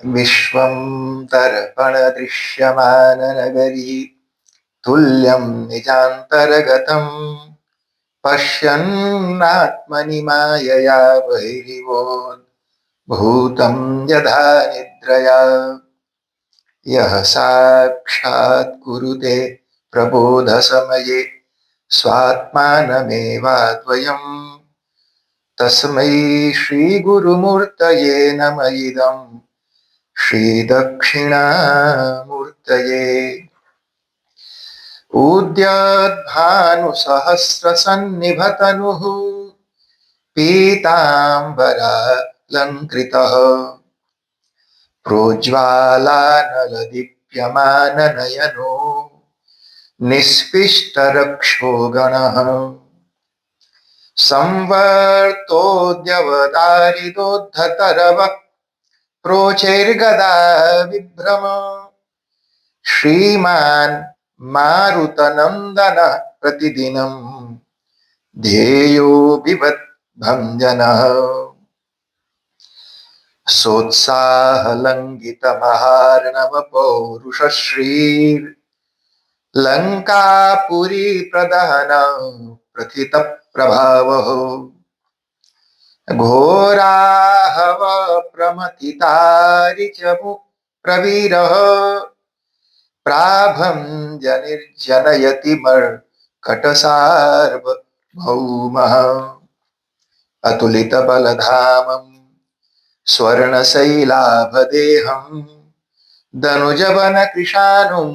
विश्वं दर्पणदृश्यमाननगरी तुल्यं निजान्तर्गतम् पश्यन्नात्मनि मायया बहिरिवोद्भूतं यथा निद्रया यः साक्षात् कुरुते प्रबोधसमये स्वात्मानमेवाद्वयम् तस्मै श्रीगुरुमूर्तये नम इदम् श्रीदक्षिणामूर्तये। उद्याद्भानुसहस्रसन्निभतनुः पीताम्बरालङ्कृतः प्रोज्ज्वालानलदीप्यमाननयनो निष्पिष्टरक्षो गणः संवर्तोऽद्यवतारितोद्धतरवः प्रोचैर्गदा विभ्रम श्रीमान् मारुतनन्दनः प्रतिदिनं ध्येयो बिभद्भञ्जनः सोत्साहलङ्घितमहार्णवपौरुषश्रीर्लङ्कापुरी प्रदहन प्रथितप्रभावः घोराहव प्रमथितारिचमु प्रवीरः प्राभञ्जनिर्जनयति मर्कटसार्वभौमः अतुलितबलधामं स्वर्णशैलाभदेहं दनुजवनकृशानुं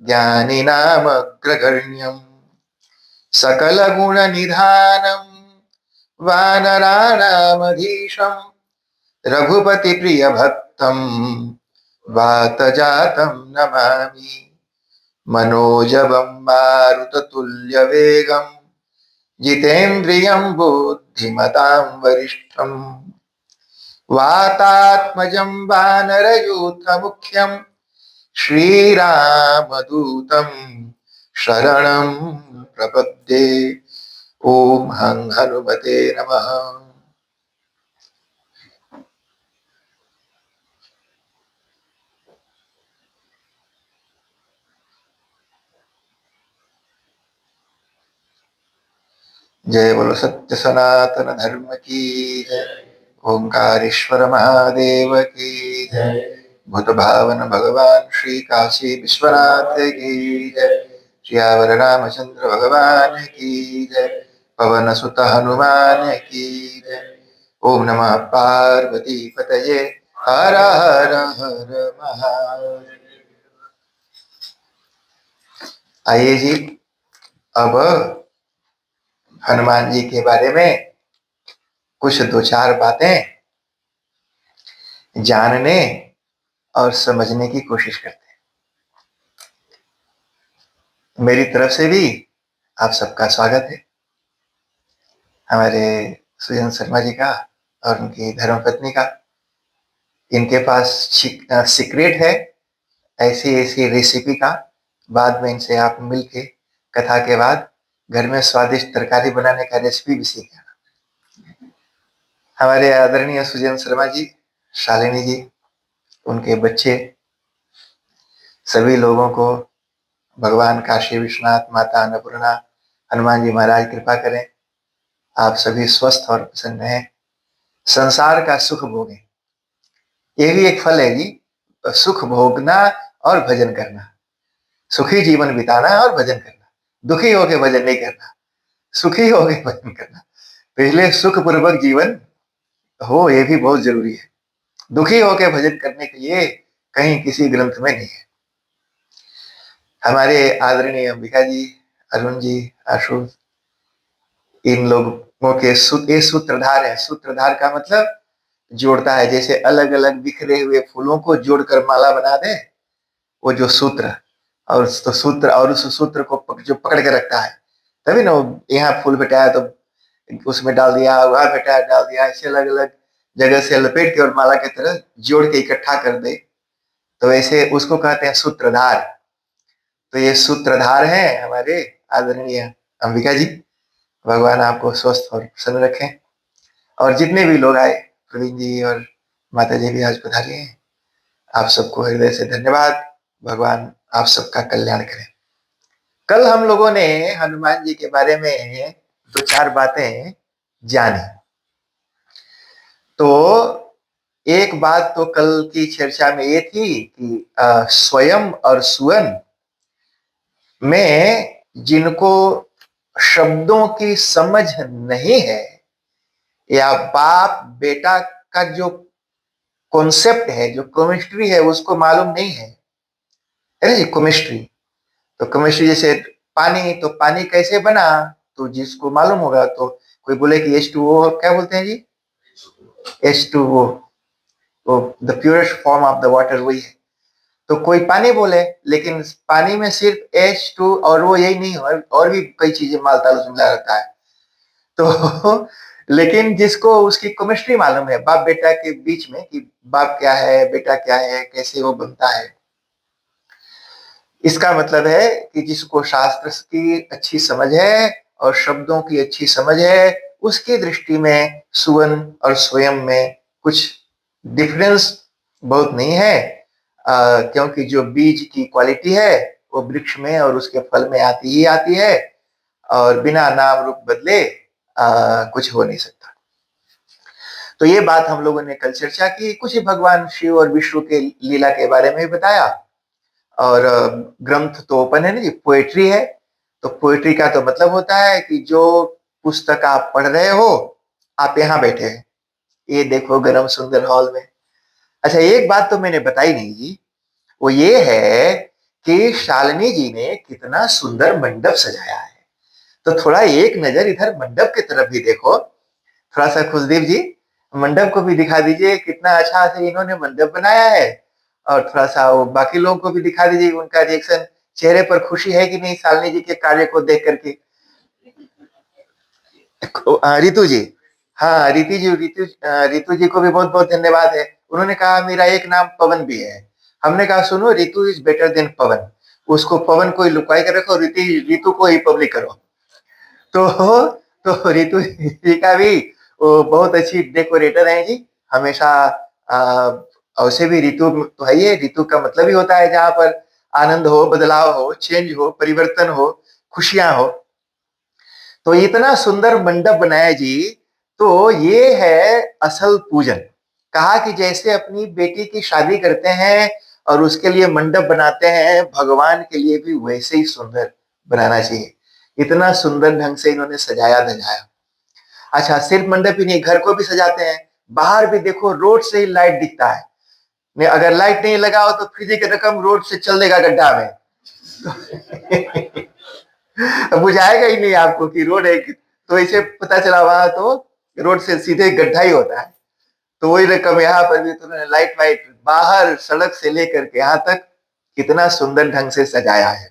ज्ञानिनामग्रगण्यं सकलगुणनिधानं वानराणामधीशं रघुपतिप्रियभक्तं वातजातं नमामि मनोजवं मारुततुल्यवेगं जितेन्द्रियं बुद्धिमतां वरिष्ठं वातात्मजं वानरयूथमुख्यं श्रीरामदूतं शरणं प्रपद्ये। ओम हं हनुमते नमः। जय बोलो सत्य सनातन धर्म की जय। ओंकारेश्वर महादेव की जय। भूत भावन भगवान श्री काशी विश्वनाथ की जय। श्रीयावर रामचंद्र भगवान की जय। पवन सुत हनुमान की जय। ओम नमः पार्वती पतये हर हर हर महादेव। आइए जी, अब हनुमान जी के बारे में कुछ दो चार बातें जानने और समझने की कोशिश करते हैं। मेरी तरफ से भी आप सबका स्वागत है। हमारे सुजन शर्मा जी का और उनकी धर्मपत्नी का, इनके पास सीक्रेट है ऐसी ऐसी रेसिपी का। बाद में इनसे आप मिलके कथा के बाद घर में स्वादिष्ट तरकारी बनाने का रेसिपी भी सीखना। हमारे आदरणीय सुजन शर्मा जी, शालिनी जी, उनके बच्चे, सभी लोगों को भगवान काशी विश्वनाथ, माता अन्नपूर्णा, हनुमान जी महाराज कृपा करें। आप सभी स्वस्थ और प्रसन्न रहें, संसार का सुख भोगें। ये भी एक फल है जी, सुख भोगना और भजन करना। सुखी जीवन बिताना और भजन करना, दुखी होकर भजन नहीं करना, सुखी होकर भजन करना। तो इसलिए सुखपूर्वक जीवन हो, ये भी बहुत जरूरी है। दुखी होकर भजन करने के लिए कहीं किसी ग्रंथ में नहीं है। हमारे आदरणीय अंबिका जी, अरुण जी, आशु, इन लोगों के ये सूत्रधार है। सूत्रधार का मतलब जोड़ता है। जैसे अलग अलग बिखरे हुए फूलों को जोड़कर माला बना दे, वो जो सूत्र, और तो सूत्र और उस सूत्र को जो पकड़ के रखता है, तभी ना यहाँ फूल बेटाया तो उसमें डाल दिया, वहां बेटाया डाल दिया, ऐसे अलग अलग जगह से लपेट के और माला की तरह जोड़ के इकट्ठा कर दे, तो ऐसे उसको कहते हैं सूत्रधार। तो ये सूत्रधार है हमारे आदरणीय अंबिका जी। भगवान आपको स्वस्थ और प्रसन्न रखें। और जितने भी लोग आए, प्रवीण जी और माता जी भी आज पधारी हैं, आप सबको हृदय से धन्यवाद। भगवान आप सबका कल्याण करें। कल हम लोगों ने हनुमान जी के बारे में दो चार बातें जानी। तो एक बात तो कल की चर्चा में ये थी कि स्वयं और सुवन में जिनको शब्दों की समझ नहीं है, या बाप बेटा का जो कॉन्सेप्ट है, जो केमिस्ट्री है, उसको मालूम नहीं है जी। केमिस्ट्री तो केमिस्ट्री जैसे पानी, तो पानी कैसे बना, तो जिसको मालूम होगा, तो कोई बोले कि H2O, क्या बोलते हैं जी, H2O, तो the purest form of the water वही है। तो कोई पानी बोले, लेकिन पानी में सिर्फ H2 और वो यही नहीं, और भी कई चीजें मालताल उसमें मिला रहता है। तो लेकिन जिसको उसकी केमिस्ट्री मालूम है बाप बेटा के बीच में, कि बाप क्या है बेटा क्या है, कैसे वो बनता है, इसका मतलब है कि जिसको शास्त्र की अच्छी समझ है और शब्दों की अच्छी समझ है, उसकी दृष्टि में सुवन और स्वयं में कुछ डिफरेंस बहुत नहीं है। क्योंकि जो बीज की क्वालिटी है वो वृक्ष में और उसके फल में आती ही आती है, और बिना नाम रूप बदले कुछ हो नहीं सकता। तो ये बात हम लोगों ने कल चर्चा की। कुछ भगवान शिव और विष्णु के लीला के बारे में बताया। और ग्रंथ तो ओपन है ना जी, पोएट्री है। तो पोएट्री का तो मतलब होता है कि जो पुस्तक आप पढ़ रहे हो, आप यहाँ बैठे हैं, ये देखो गरम सुंदर हॉल में। अच्छा, एक बात तो मैंने बताई नहीं जी, वो ये है कि शालिनी जी ने कितना सुंदर मंडप सजाया है। तो थोड़ा एक नजर इधर मंडप की तरफ भी देखो, थोड़ा सा खुशदेव जी मंडप को भी दिखा दीजिए, कितना अच्छा से इन्होंने मंडप बनाया है। और थोड़ा सा वो बाकी लोगों को भी दिखा दीजिए, उनका रिएक्शन, चेहरे पर खुशी है कि नहीं शालिनी जी के कार्य को देख करके। रितु जी, हाँ रितु जी को भी बहुत बहुत धन्यवाद है। उन्होंने कहा मेरा एक नाम पवन भी है। हमने कहा सुनो, रितु इज बेटर देन पवन। उसको पवन को ही लुकाई कर रखो, रितु को ही पब्लिक करो। तो रितु जी का भी वो बहुत अच्छी डेकोरेटर है जी। हमेशा वैसे भी रितु तो है ही है। रितु का मतलब ही होता है जहां पर आनंद हो, बदलाव हो, चेंज हो, परिवर्तन हो, खुशियां हो। तो इतना सुंदर मंडप बनाया जी। तो ये है असल पूजन। कहा कि जैसे अपनी बेटी की शादी करते हैं और उसके लिए मंडप बनाते हैं, भगवान के लिए भी वैसे ही सुंदर बनाना चाहिए। इतना सुंदर ढंग से इन्होंने सजाया धजाया। अच्छा, सिर्फ मंडप ही नहीं, घर को भी सजाते हैं। बाहर भी देखो, रोड से ही लाइट दिखता है। नहीं, अगर लाइट नहीं लगा हो तो फिजिकल रकम रोड से चल देगा गड्ढा में। बुझाएगा ही नहीं आपको कि रोड है। तो इसे पता चला वहां तो रोड से सीधे गड्ढा ही होता है। तो वही रकम यहाँ पर भी तुमने लाइट वाइट बाहर सड़क से लेकर के यहाँ तक कितना सुंदर ढंग से सजाया है।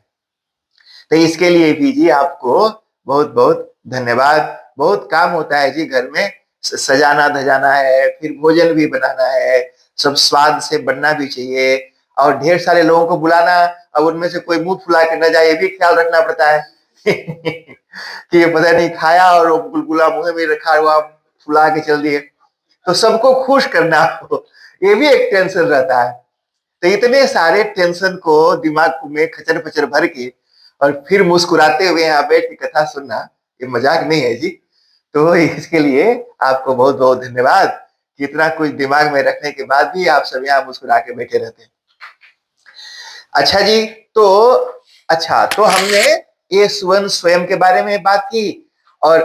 तो इसके लिए भी जी आपको बहुत बहुत धन्यवाद। बहुत काम होता है जी घर में, सजाना धजाना है, फिर भोजन भी बनाना है, सब स्वाद से बनना भी चाहिए, और ढेर सारे लोगों को बुलाना। अब उनमें से कोई मुंह फुला के न जाए, ये भी ख्याल रखना पड़ता है। कि ये पता नहीं खाया और बुलबुला मुंह में रखा हुआ फुला के चल दिए। तो सबको खुश करना हो, ये भी एक टेंशन रहता है। तो इतने सारे टेंशन को दिमाग में खचर पचर भर के और फिर मुस्कुराते हुए यहाँ बैठ के कथा सुनना, ये मजाक नहीं है जी। तो इसके लिए आपको बहुत बहुत धन्यवाद कि इतना कुछ दिमाग में रखने के बाद भी आप सब यहाँ मुस्कुरा के बैठे रहते हैं। अच्छा जी, तो अच्छा, तो हमने ये सुवन स्वयं के बारे में बात की। और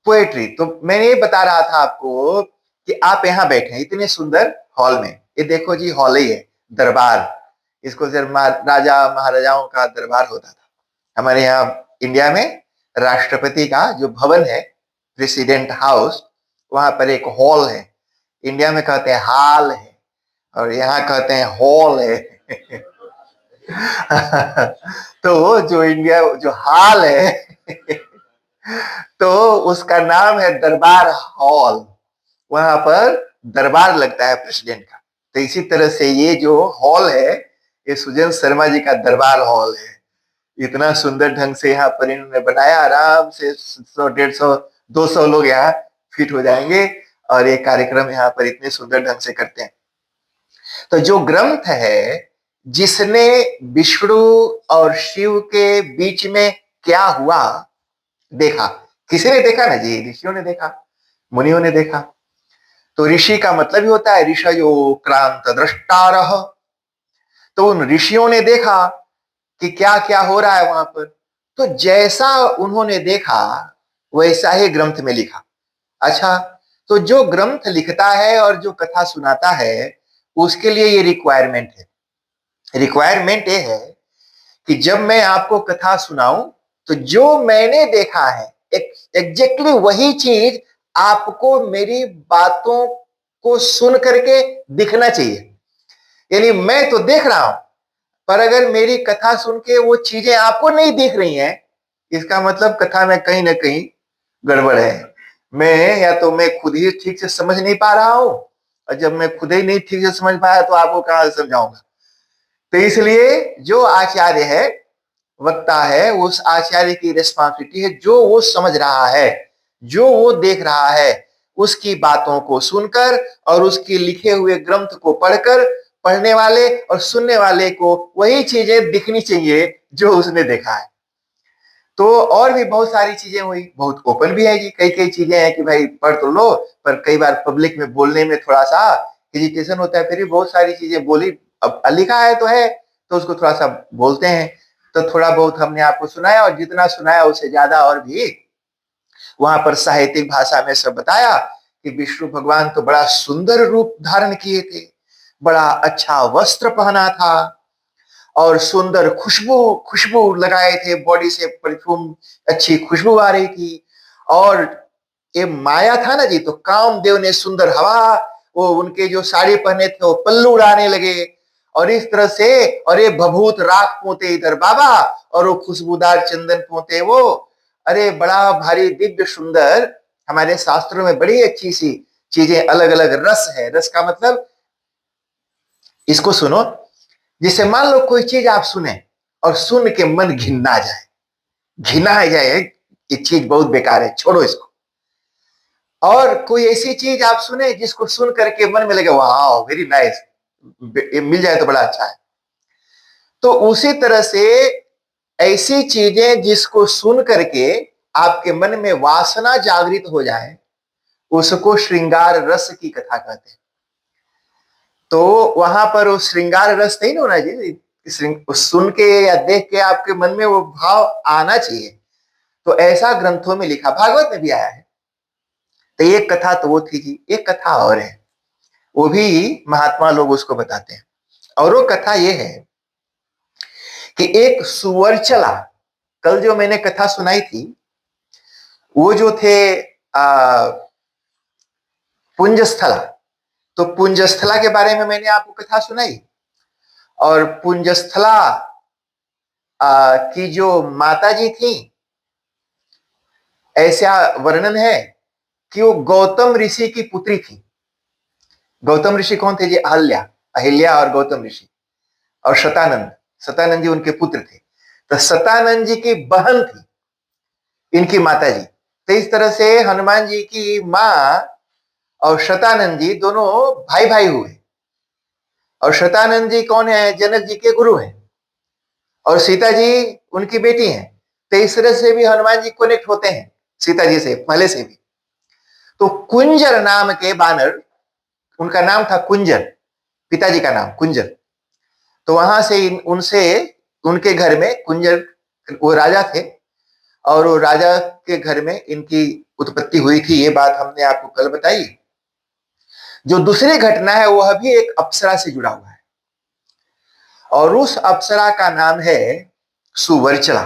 पोएट्री तो मैंने ये बता रहा था आपको कि आप यहाँ बैठे हैं इतने सुंदर हॉल में। ये देखो जी, हॉल ही है, दरबार। इसको जब राजा महाराजाओं का दरबार होता था। हमारे यहाँ इंडिया में राष्ट्रपति का जो भवन है, प्रेसिडेंट हाउस, वहां पर एक हॉल है। इंडिया में कहते हैं हाल है, और यहाँ कहते हैं हॉल है। तो वो जो इंडिया जो हाल है, तो उसका नाम है दरबार हॉल। वहां पर दरबार लगता है प्रेसिडेंट का। तो इसी तरह से ये जो हॉल है, ये सुजन शर्मा जी का दरबार हॉल है। इतना सुंदर ढंग से यहाँ पर इन्होंने बनाया, आराम से 100 150 200 लोग यहाँ फिट हो जाएंगे, और ये कार्यक्रम यहाँ पर इतने सुंदर ढंग से करते हैं। तो जो ग्रंथ है जिसने विष्णु और शिव के बीच में क्या हुआ देखा, किसी ने देखा ना जी, ऋषियों ने देखा, मुनियों ने देखा। तो ऋषि का मतलब ही होता है ऋषयो क्रांत दृष्टारः। तो उन ऋषियों ने देखा कि क्या क्या हो रहा है वहां पर। तो जैसा उन्होंने देखा वैसा ही ग्रंथ में लिखा। अच्छा, तो जो ग्रंथ लिखता है और जो कथा सुनाता है उसके लिए ये रिक्वायरमेंट है। रिक्वायरमेंट ये है कि जब मैं आपको कथा सुनाऊं तो जो मैंने देखा है एग्जैक्टली वही चीज आपको मेरी बातों को सुन करके दिखना चाहिए। यानी मैं तो देख रहा हूं, पर अगर मेरी कथा सुन के वो चीजें आपको नहीं दिख रही हैं, इसका मतलब कथा में कहीं ना कहीं गड़बड़ है। मैं या तो मैं खुद ही ठीक से समझ नहीं पा रहा हूं, और जब मैं खुद ही नहीं ठीक से समझ पाया तो आपको कहां से समझाऊंगा। तो इसलिए जो आचार्य है, वक्ता है, उस आचार्य की रिस्पॉन्सिबिलिटी है जो वो समझ रहा है, जो वो देख रहा है, उसकी बातों को सुनकर और उसके लिखे हुए ग्रंथ को पढ़कर पढ़ने वाले और सुनने वाले को वही चीजें दिखनी चाहिए जो उसने देखा है। तो और भी बहुत सारी चीजें हुई, बहुत ओपन भी है जी। कई कई चीजें हैं कि भाई पढ़ तो लो, पर कई बार पब्लिक में बोलने में थोड़ा सा हेजिटेशन होता है, फिर भी बहुत सारी चीजें बोली। अब लिखा है तो उसको थोड़ा सा बोलते हैं। तो थोड़ा बहुत हमने आपको सुनाया, और जितना सुनाया उससे ज्यादा और भी वहां पर साहित्यिक भाषा में सब बताया कि विष्णु भगवान तो बड़ा सुंदर रूप धारण किए थे, बड़ा अच्छा वस्त्र पहना था, और सुंदर खुशबू खुशबू लगाए थे, बॉडी से परफ्यूम अच्छी खुशबू आ रही थी। और ये माया था ना जी, तो कामदेव ने सुंदर हवा, वो उनके जो साड़ी पहने थे वो पल्लू उड़ाने लगे, और इस तरह से, और ये भभूत राख पोते इधर बाबा, और वो खुशबूदार चंदन पोते वो। अरे बड़ा भारी दिव्य सुंदर। हमारे शास्त्रों में बड़ी अच्छी सी चीजें, अलग अलग रस है। रस का मतलब, इसको सुनो, जिसे मान लो कोई चीज आप सुने और सुन के मन घिना जाए, घिना जाए, ये चीज बहुत बेकार है, छोड़ो इसको। और कोई ऐसी चीज आप सुने जिसको सुन करके मन में लगे वाह वेरी नाइस, ये मिल जाए तो बड़ा अच्छा है। तो उसी तरह से ऐसी चीजें जिसको सुन करके आपके मन में वासना जागृत हो जाए, उसको श्रृंगार रस की कथा कहते हैं। तो वहां पर वो श्रृंगार रस नहीं होना चाहिए, सुन के या देख के आपके मन में वो भाव आना चाहिए। तो ऐसा ग्रंथों में लिखा, भागवत में भी आया है। तो एक कथा तो वो थी जी, एक कथा और है, वो भी महात्मा लोग उसको बताते हैं। और वो कथा ये है कि एक सुअर चला। कल जो मैंने कथा सुनाई थी वो जो थे पुंजस्थला। तो पुंजस्थला के बारे में मैंने आपको कथा सुनाई, और पुंजस्थला की जो माता जी थी, ऐसा वर्णन है कि वो गौतम ऋषि की पुत्री थी। गौतम ऋषि कौन थे जी? अहल्या, अहिल्या और गौतम ऋषि और शतानंद। शतानंद जी उनके पुत्र थे। तो शतानंद जी की बहन थी इनकी माता जी। तो इस तरह से हनुमान जी की माँ और शतानंद जी दोनों भाई भाई हुए। और शतानंद जी कौन है? जनक जी के गुरु हैं, और सीता जी उनकी बेटी हैं। तो इस तरह से भी हनुमान जी कनेक्ट होते हैं सीता जी से पहले से भी। तो कुंजर नाम के बानर, उनका नाम था कुंजर, पिताजी का नाम कुंजर। तो वहां से उनसे, उनके घर में कुंजर, वो राजा थे, और वो राजा के घर में इनकी उत्पत्ति हुई थी। ये बात हमने आपको कल बताई। जो दूसरी घटना है वह भी एक अप्सरा से जुड़ा हुआ है, और उस अप्सरा का नाम है सुवर्चला।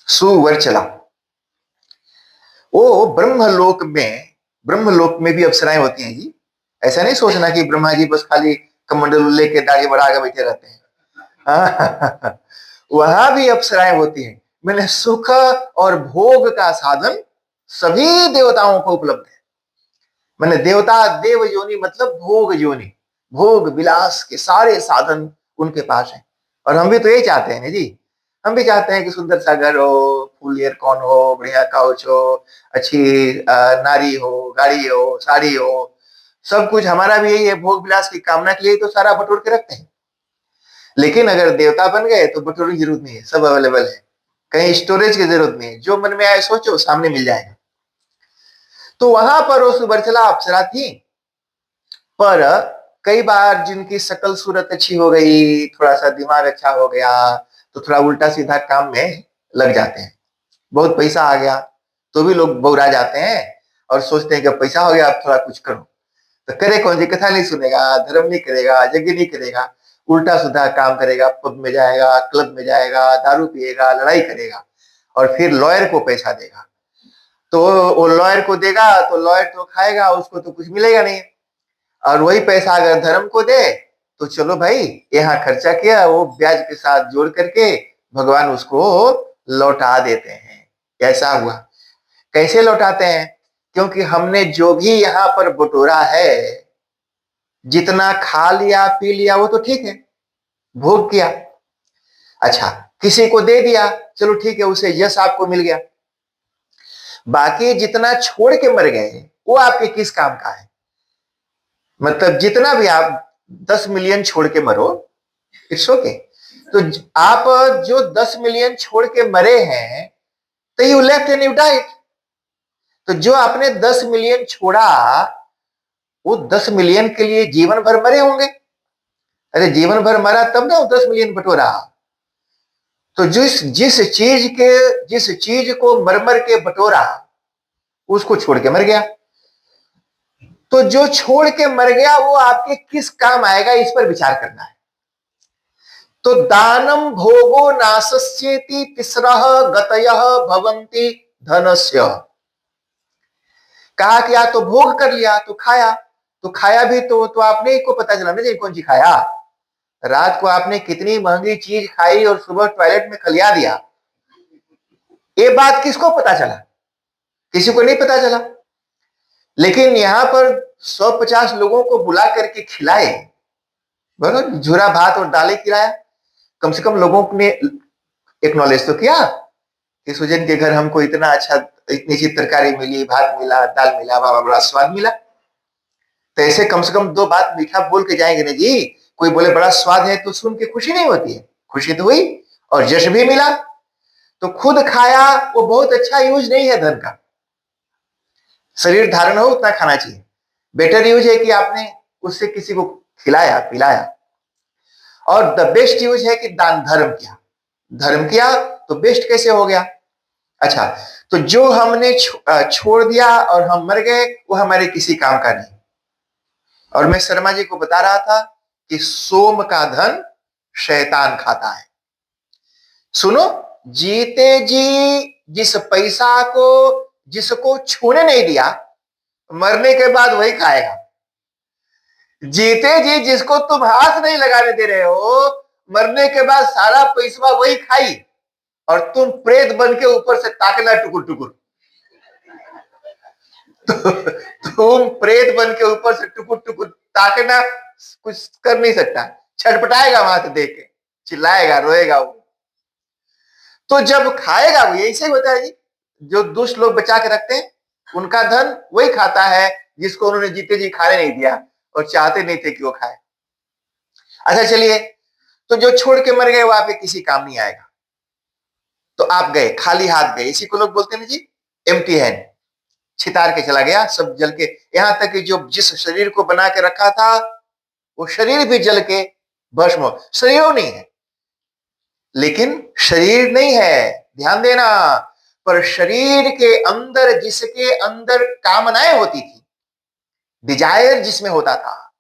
सुवर्चला वो ब्रह्मलोक में भी अप्सराएं होती हैं जी। ऐसा नहीं सोचना कि ब्रह्मा जी बस खाली कमंडल लेके दाढ़ी बढ़ा के बैठे रहते हैं। वहां भी अप्सराएं होती हैं। मैंने सुख और भोग का साधन सभी देवताओं को उपलब्ध है। मैंने देवता देव योनि मतलब भोग योनि, भोग विलास के सारे साधन उनके पास हैं। और हम भी तो यही चाहते हैं ना जी। हम भी चाहते हैं कि सुंदर सा घर हो, फुल एयर कौन हो, बढ़िया काउच हो, अच्छी नारी हो, गाड़ी हो, साड़ी हो, सब कुछ हमारा भी यही है, भोग विलास की कामना के लिए तो सारा बटोर के रखते हैं। लेकिन अगर देवता बन गए तो बटोरने की जरूरत नहीं है, सब अवेलेबल है, कहीं स्टोरेज की जरूरत नहीं है, जो मन में आए सोचो सामने मिल जाएगा। तो वहां पर वो सुबर्चला अप्सरा थी, पर कई बार जिनकी शकल सूरत अच्छी हो गई, थोड़ा सा दिमाग अच्छा हो गया, तो थोड़ा उल्टा सीधा काम में लग जाते हैं। बहुत पैसा आ गया तो भी लोग बौरा जाते हैं और सोचते हैं कि पैसा हो गया अब थोड़ा कुछ करो। तो करे कौन जी, कथा नहीं सुनेगा, धर्म नहीं करेगा, यज्ञ नहीं करेगा, उल्टा सीधा काम करेगा, पब में जाएगा, क्लब में जाएगा, दारू पिएगा, लड़ाई करेगा और फिर लॉयर को पैसा देगा। तो वो लॉयर को देगा तो लॉयर तो खाएगा, उसको तो कुछ मिलेगा नहीं। और वही पैसा अगर धर्म को दे तो चलो भाई, यहाँ खर्चा किया, वो ब्याज के साथ जोड़ करके भगवान उसको लौटा देते हैं। ऐसा हुआ। कैसे लौटाते हैं? क्योंकि हमने जो भी यहाँ पर बटोरा है, जितना खा लिया पी लिया वो तो ठीक है, भोग किया, अच्छा किसी को दे दिया, चलो ठीक है, उसे यश आपको मिल गया। बाकी जितना छोड़ के मर गए वो आपके किस काम का है? मतलब जितना भी आप 10 मिलियन छोड़ के मरो, इट्स ओके। तो आप जो 10 मिलियन छोड़ के मरे हैं, तो you left and you died. तो जो आपने 10 मिलियन छोड़ा, वो 10 मिलियन के लिए जीवन भर मरे होंगे। अरे जीवन भर मरा तब ना वो 10 मिलियन बटोरा। तो जिस जिस चीज को मर मर के बटोरा, उसको छोड़ के मर गया। तो जो छोड़ के मर गया वो आपके किस काम आएगा, इस पर विचार करना है। तो दानम भोगो नासस्येति तिस्रः गतयः भवन्ति धनस्य। कहा कि या तो भोग कर लिया, तो खाया भी तो आपने को पता चला ना जी कौन सी खाया। रात को आपने कितनी महंगी चीज खाई और सुबह टॉयलेट में खलिया दिया, ये बात किसको पता चला? किसी को नहीं पता चला। लेकिन यहां पर 150 लोगों को बुला करके खिलाए, बराबर, झूरा भात और दालें खिलाया। कम से कम लोगों ने एक्नॉलेज तो किया कि सुजन के घर हमको इतना अच्छा, इतनी सी तरकारी मिली, भात मिला, दाल मिला, बाबा बड़ा स्वाद मिला। तो ऐसे कम से कम दो बात मीठा बोल के जाएंगे ना जी। कोई बोले बड़ा स्वाद है तो सुन के खुशी नहीं होती है? खुशी तो हुई और यश भी मिला। तो खुद खाया वो बहुत अच्छा यूज नहीं है धन का। शरीर धारण हो उतना खाना चाहिए। बेटर यूज है कि आपने उससे किसी को खिलाया पिलाया। और द बेस्ट यूज है कि दान धर्म किया। धर्म किया तो बेस्ट कैसे हो गया? अच्छा, तो जो हमने छोड़ दिया और हम मर गए वो हमारे किसी काम का नहीं। और मैं शर्मा जी को बता रहा था कि सोम का धन शैतान खाता है। सुनो, जीते जी जिस पैसा को जिसको छूने नहीं दिया, मरने के बाद वही खाएगा। जीते जी जिसको तुम हाथ नहीं लगाने दे रहे हो, मरने के बाद सारा पैसा वही खाई और तुम प्रेत बन के ऊपर से ताकना टुकुर टुकुर। तो तुम प्रेत बन के ऊपर से टुकुर टुकुर ताकना, कुछ कर नहीं सकता, छटपटाएगा वहां से देख के, चिल्लाएगा, रोएगा वो। तो जब खाएगा वो, यही से होता है जी। जो दुष्ट लोग बचा के रखते हैं उनका धन वही खाता है जिसको उन्होंने जीते जी खाने नहीं दिया और चाहते नहीं थे कि वो खाए। अच्छा चलिए, तो जो छोड़ के मर गए वो आपके किसी काम नहीं आएगा। तो आप गए खाली हाथ गए, इसी को लोग बोलते हैं जी एम्प्टी हैंड। छितार के चला गया, सब जल के, यहां तक कि जो जिस शरीर को बना के रखा था वो शरीर भी जल के भस्म हो। शरीर नहीं है, लेकिन शरीर नहीं है, ध्यान देना। पर शरीर के अंदर, जिसके अंदर कामनाएं होती थी, डिजायर जिसमें होता था,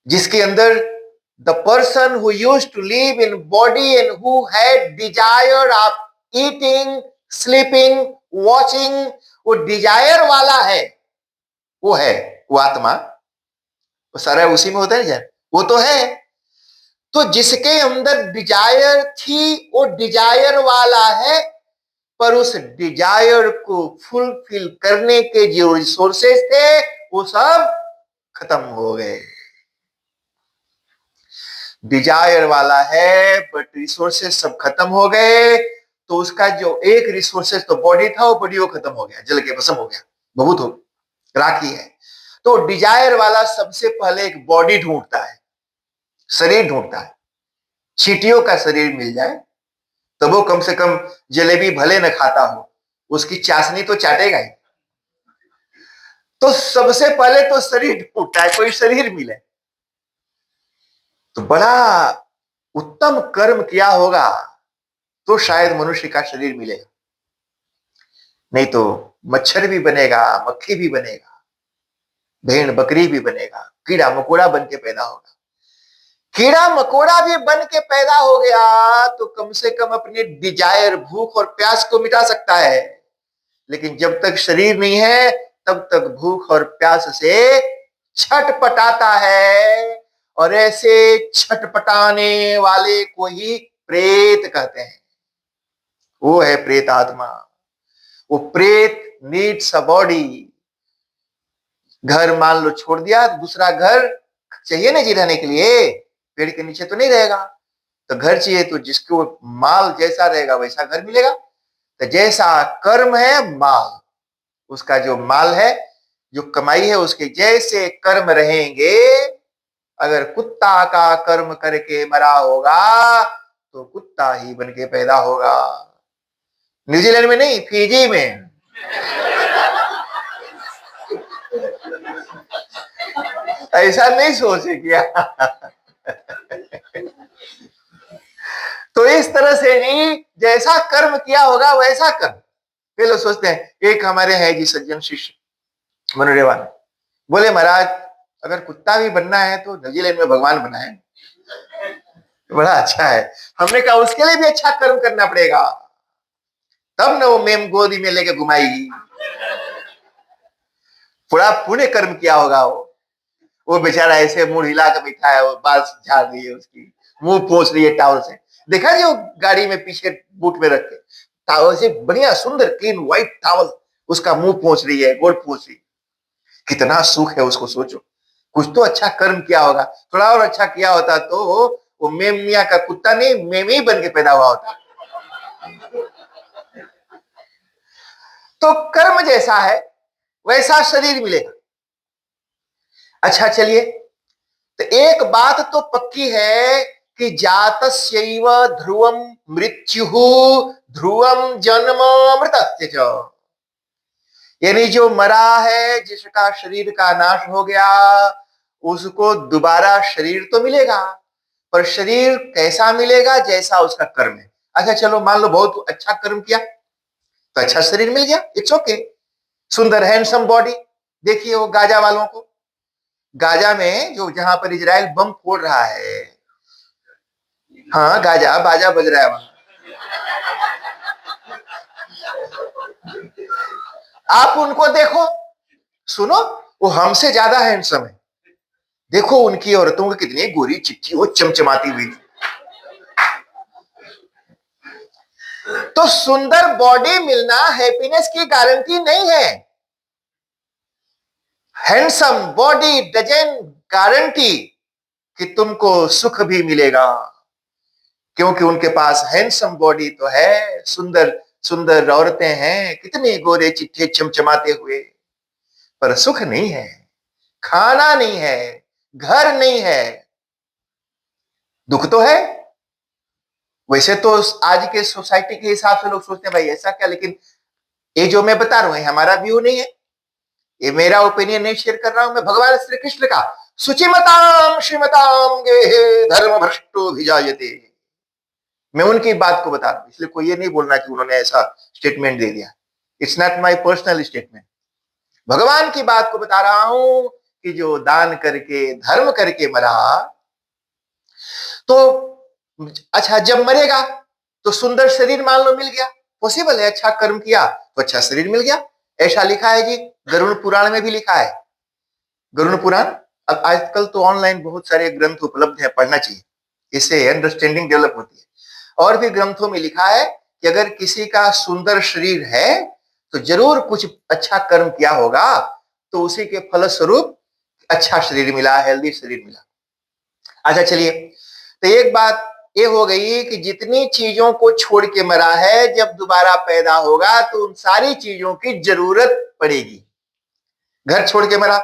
जिसके अंदर the person who used to live in body and who had desire of eating, sleeping, watching, वो डिजायर वाला है, वो है वो आत्मा, वो सारा उसी में होता है, वो तो है। तो जिसके अंदर डिजायर थी वो डिजायर वाला है, पर उस डिजायर को फुलफिल करने के जो रिसोर्सेस थे वो सब खत्म हो गए। डिजायर वाला है बट रिसोर्सेस सब खत्म हो गए। तो उसका जो एक रिसोर्सेस तो बॉडी था, वो बॉडी वो खत्म हो गया, जल के भस्म हो गया, बहुत हो राखी है। तो डिजायर वाला सबसे पहले एक बॉडी ढूंढता है, शरीर ढूंढता है। चींटियों का शरीर मिल जाए तो वो कम से कम जलेबी भले न खाता हो, उसकी चाशनी तो चाटेगा ही। तो सबसे पहले तो शरीर ढूंढता है, कोई शरीर मिले तो बड़ा उत्तम कर्म किया होगा तो शायद मनुष्य का शरीर मिलेगा, नहीं तो मच्छर भी बनेगा, मक्खी भी बनेगा, भेड़ बकरी भी बनेगा, कीड़ा मकोड़ा बन के पैदा होगा। कीड़ा मकोड़ा भी बन के पैदा हो गया तो कम से कम अपने डिजायर, भूख और प्यास को मिटा सकता है, लेकिन जब तक शरीर नहीं है तब तक भूख और प्यास से छटपटाता है। और ऐसे छटपटाने वाले को ही प्रेत कहते हैं। वो है प्रेत आत्मा। वो प्रेत नीड्स अ बॉडी। घर मान लो छोड़ दिया, दूसरा घर चाहिए ना जी रहने के लिए, पेड़ के नीचे तो नहीं रहेगा, तो घर चाहिए, तो जिसको माल जैसा रहेगा वैसा घर मिलेगा। तो जैसा कर्म है माल, उसका जो माल है, जो कमाई है, उसके जैसे कर्म रहेंगे। अगर कुत्ता का कर्म करके मरा होगा तो कुत्ता ही बन के पैदा होगा। न्यूजीलैंड में नहीं, फिजी में। ऐसा नहीं सोचे क्या? तो इस तरह से ही जैसा कर्म किया होगा वैसा कर्म। वे लोग सोचते हैं, एक हमारे है जी सज्जन शिष्य मनोरेवान, बोले महाराज अगर कुत्ता भी बनना है तो न्यूजीलैंड में भगवान बनाए, बड़ा अच्छा है। हमने कहा उसके लिए भी अच्छा कर्म करना पड़ेगा, तब न वो मेम गोदी में लेके घुमाएगी। पूरा पुण्य कर्म किया होगा वो बेचारा ऐसे मुंह हिला के बैठा है, वो बाल झाड़ रही है, उसकी मुंह पोंछ रही है टावल से। देखा जी वो गाड़ी में पीछे बूट में रख के टावल से, बढ़िया सुंदर क्लीन व्हाइट टावल, उसका मुंह पोंछ रही है, गोड़ पोंछ रही है। कितना सुख है उसको, सोचो। कुछ तो अच्छा कर्म किया होगा, थोड़ा और अच्छा किया होता तो वो मेम मियां का कुत्ता नहीं, मेमी बन के पैदा हुआ होता। तो कर्म जैसा है वैसा शरीर मिलेगा। अच्छा चलिए, तो एक बात तो पक्की है कि जातस्यैव ध्रुवम मृत्युः ध्रुवम जन्म मृतस्य च। यानी जो मरा है, जिसका शरीर का नाश हो गया, उसको दोबारा शरीर तो मिलेगा, पर शरीर कैसा मिलेगा? जैसा उसका कर्म है। अच्छा चलो मान लो बहुत अच्छा कर्म किया तो अच्छा शरीर मिल गया, इट्स ओके। सुंदर हैंडसम बॉडी। देखिए वो गाजा वालों को, गाजा में जो जहां पर इजराइल बम फोड़ रहा है, हाँ गाजा बाजा बज रहा है वहां, आप उनको देखो, सुनो, वो हमसे ज्यादा हैंडसम है। देखो उनकी औरतों की कितनी गोरी चिट्ठी, वो चमचमाती हुई। तो सुंदर बॉडी मिलना हैप्पीनेस की गारंटी नहीं है। हैंडसम बॉडी डजंट गारंटी कि तुमको सुख भी मिलेगा, क्योंकि उनके पास हैंडसम बॉडी तो है, सुंदर सुंदर औरतें हैं, कितने गोरे चिट्ठे चमचमाते हुए, पर सुख नहीं है, खाना नहीं है, घर नहीं है। दुख तो है। वैसे तो आज के सोसाइटी के हिसाब से लोग सोचते हैं भाई ऐसा क्या, लेकिन ये जो मैं बता रहा हूं हमारा व्यू नहीं है, ये मेरा ओपिनियन नहीं शेयर कर रहा हूं मैं, भगवान श्री कृष्ण का। सुचिमताम श्रीमताम गेहे धर्म भ्रष्टो भिजायते। मैं उनकी बात को बता रहा हूं, इसलिए कोई ये नहीं बोलना कि उन्होंने ऐसा स्टेटमेंट दे दिया। It's not my personal statement, भगवान की बात को बता रहा हूं कि जो दान करके धर्म करके मरा, तो अच्छा जब मरेगा तो सुंदर शरीर मान लो मिल गया, पॉसिबल है, अच्छा कर्म किया तो अच्छा शरीर मिल गया। ऐसा लिखा है जी, गरुड़ पुराण में भी लिखा है। गरुड़ पुराण, अब आजकल तो ऑनलाइन बहुत सारे ग्रंथ उपलब्ध है, पढ़ना चाहिए, इससे अंडरस्टैंडिंग डेवलप होती है। और भी ग्रंथों में लिखा है कि अगर किसी का सुंदर शरीर है तो जरूर कुछ अच्छा कर्म किया होगा, तो उसी के फलस्वरूप अच्छा शरीर मिला, हेल्दी शरीर मिला। अच्छा चलिए, तो एक बात ये हो गई कि जितनी चीजों को छोड़ के मरा है, जब दोबारा पैदा होगा तो उन सारी चीजों की जरूरत पड़ेगी। घर छोड़ के मरा,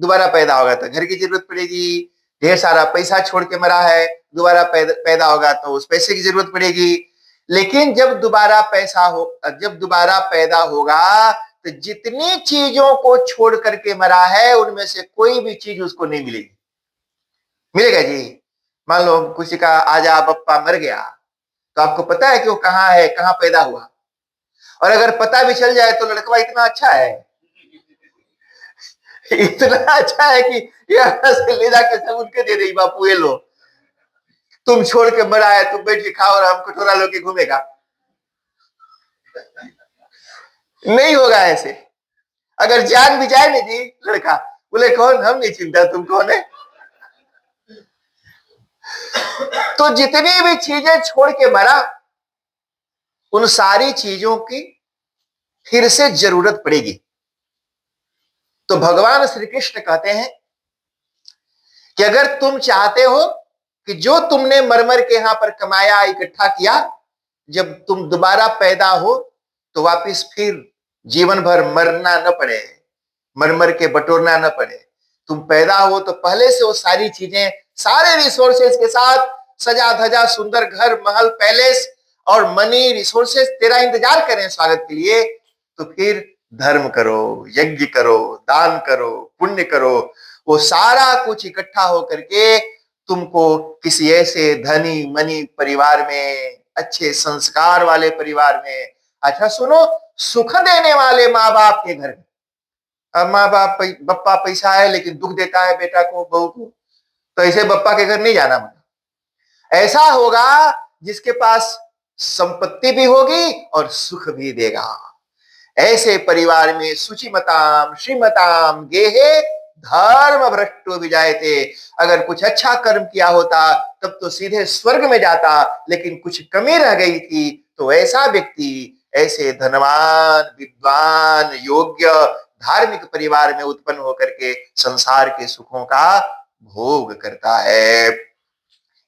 दोबारा पैदा होगा तो घर की जरूरत पड़ेगी, ढेर सारा पैसा छोड़ के मरा है, दोबारा पैदा होगा तो उस पैसे की जरूरत पड़ेगी। लेकिन जब दोबारा पैदा होगा तो जितनी चीजों को छोड़ करके मरा है उनमें से कोई भी चीज उसको नहीं मिलेगी। मिलेगा जी? मान लो किसी का आजा बप्पा मर गया तो आपको पता है कि वो कहाँ है, कहाँ पैदा हुआ, और अगर पता भी चल जाए तो लड़का इतना अच्छा है, इतना अच्छा है कि यहाँ से ले जाके सब उनके दे दे, बापू ये लो, तुम छोड़ के मरा है, तुम बैठ के खाओ और हम कटोरा लो के घूमेगा। नहीं होगा ऐसे। अगर जान भी जाए ना जी लड़का, बोले कौन, हम नहीं चिंता, तुम कौन है। तो जितनी भी चीजें छोड़ के मरा उन सारी चीजों की फिर से जरूरत पड़ेगी। तो भगवान श्री कृष्ण कहते हैं कि अगर तुम चाहते हो कि जो तुमने मरमर के यहां पर कमाया, इकट्ठा किया, जब तुम दोबारा पैदा हो तो वापिस फिर जीवन भर मरना न पड़े, मरमर के बटोरना न पड़े, तुम पैदा हो तो पहले से वो सारी चीजें, सारे रिसोर्सेज के साथ सजा धजा सुंदर घर महल पैलेस और मनी रिसोर्सेज तेरा इंतजार करें स्वागत के लिए। तो फिर धर्म करो, यज्ञ करो, दान करो, पुण्य करो, वो सारा कुछ इकट्ठा होकर के तुमको किसी ऐसे धनी मनी परिवार में, अच्छे संस्कार वाले परिवार में, अच्छा सुनो, सुख देने वाले माँ बाप के घर में। अब माँ बाप बप्पा पैसा है लेकिन दुख देता है बेटा को, बहू को, तो ऐसे बप्पा के घर नहीं जाना। मना ऐसा होगा जिसके पास संपत्ति भी होगी और सुख भी देगा। ऐसे परिवार में शुचिमताम श्रीमताम गेहे धर्म भ्रष्टो विजायते। अगर कुछ अच्छा कर्म किया होता तब तो सीधे स्वर्ग में जाता, लेकिन कुछ कमी रह गई थी तो ऐसा व्यक्ति ऐसे धनवान विद्वान योग्य धार्मिक परिवार में उत्पन्न होकर के संसार के सुखों का भोग करता है।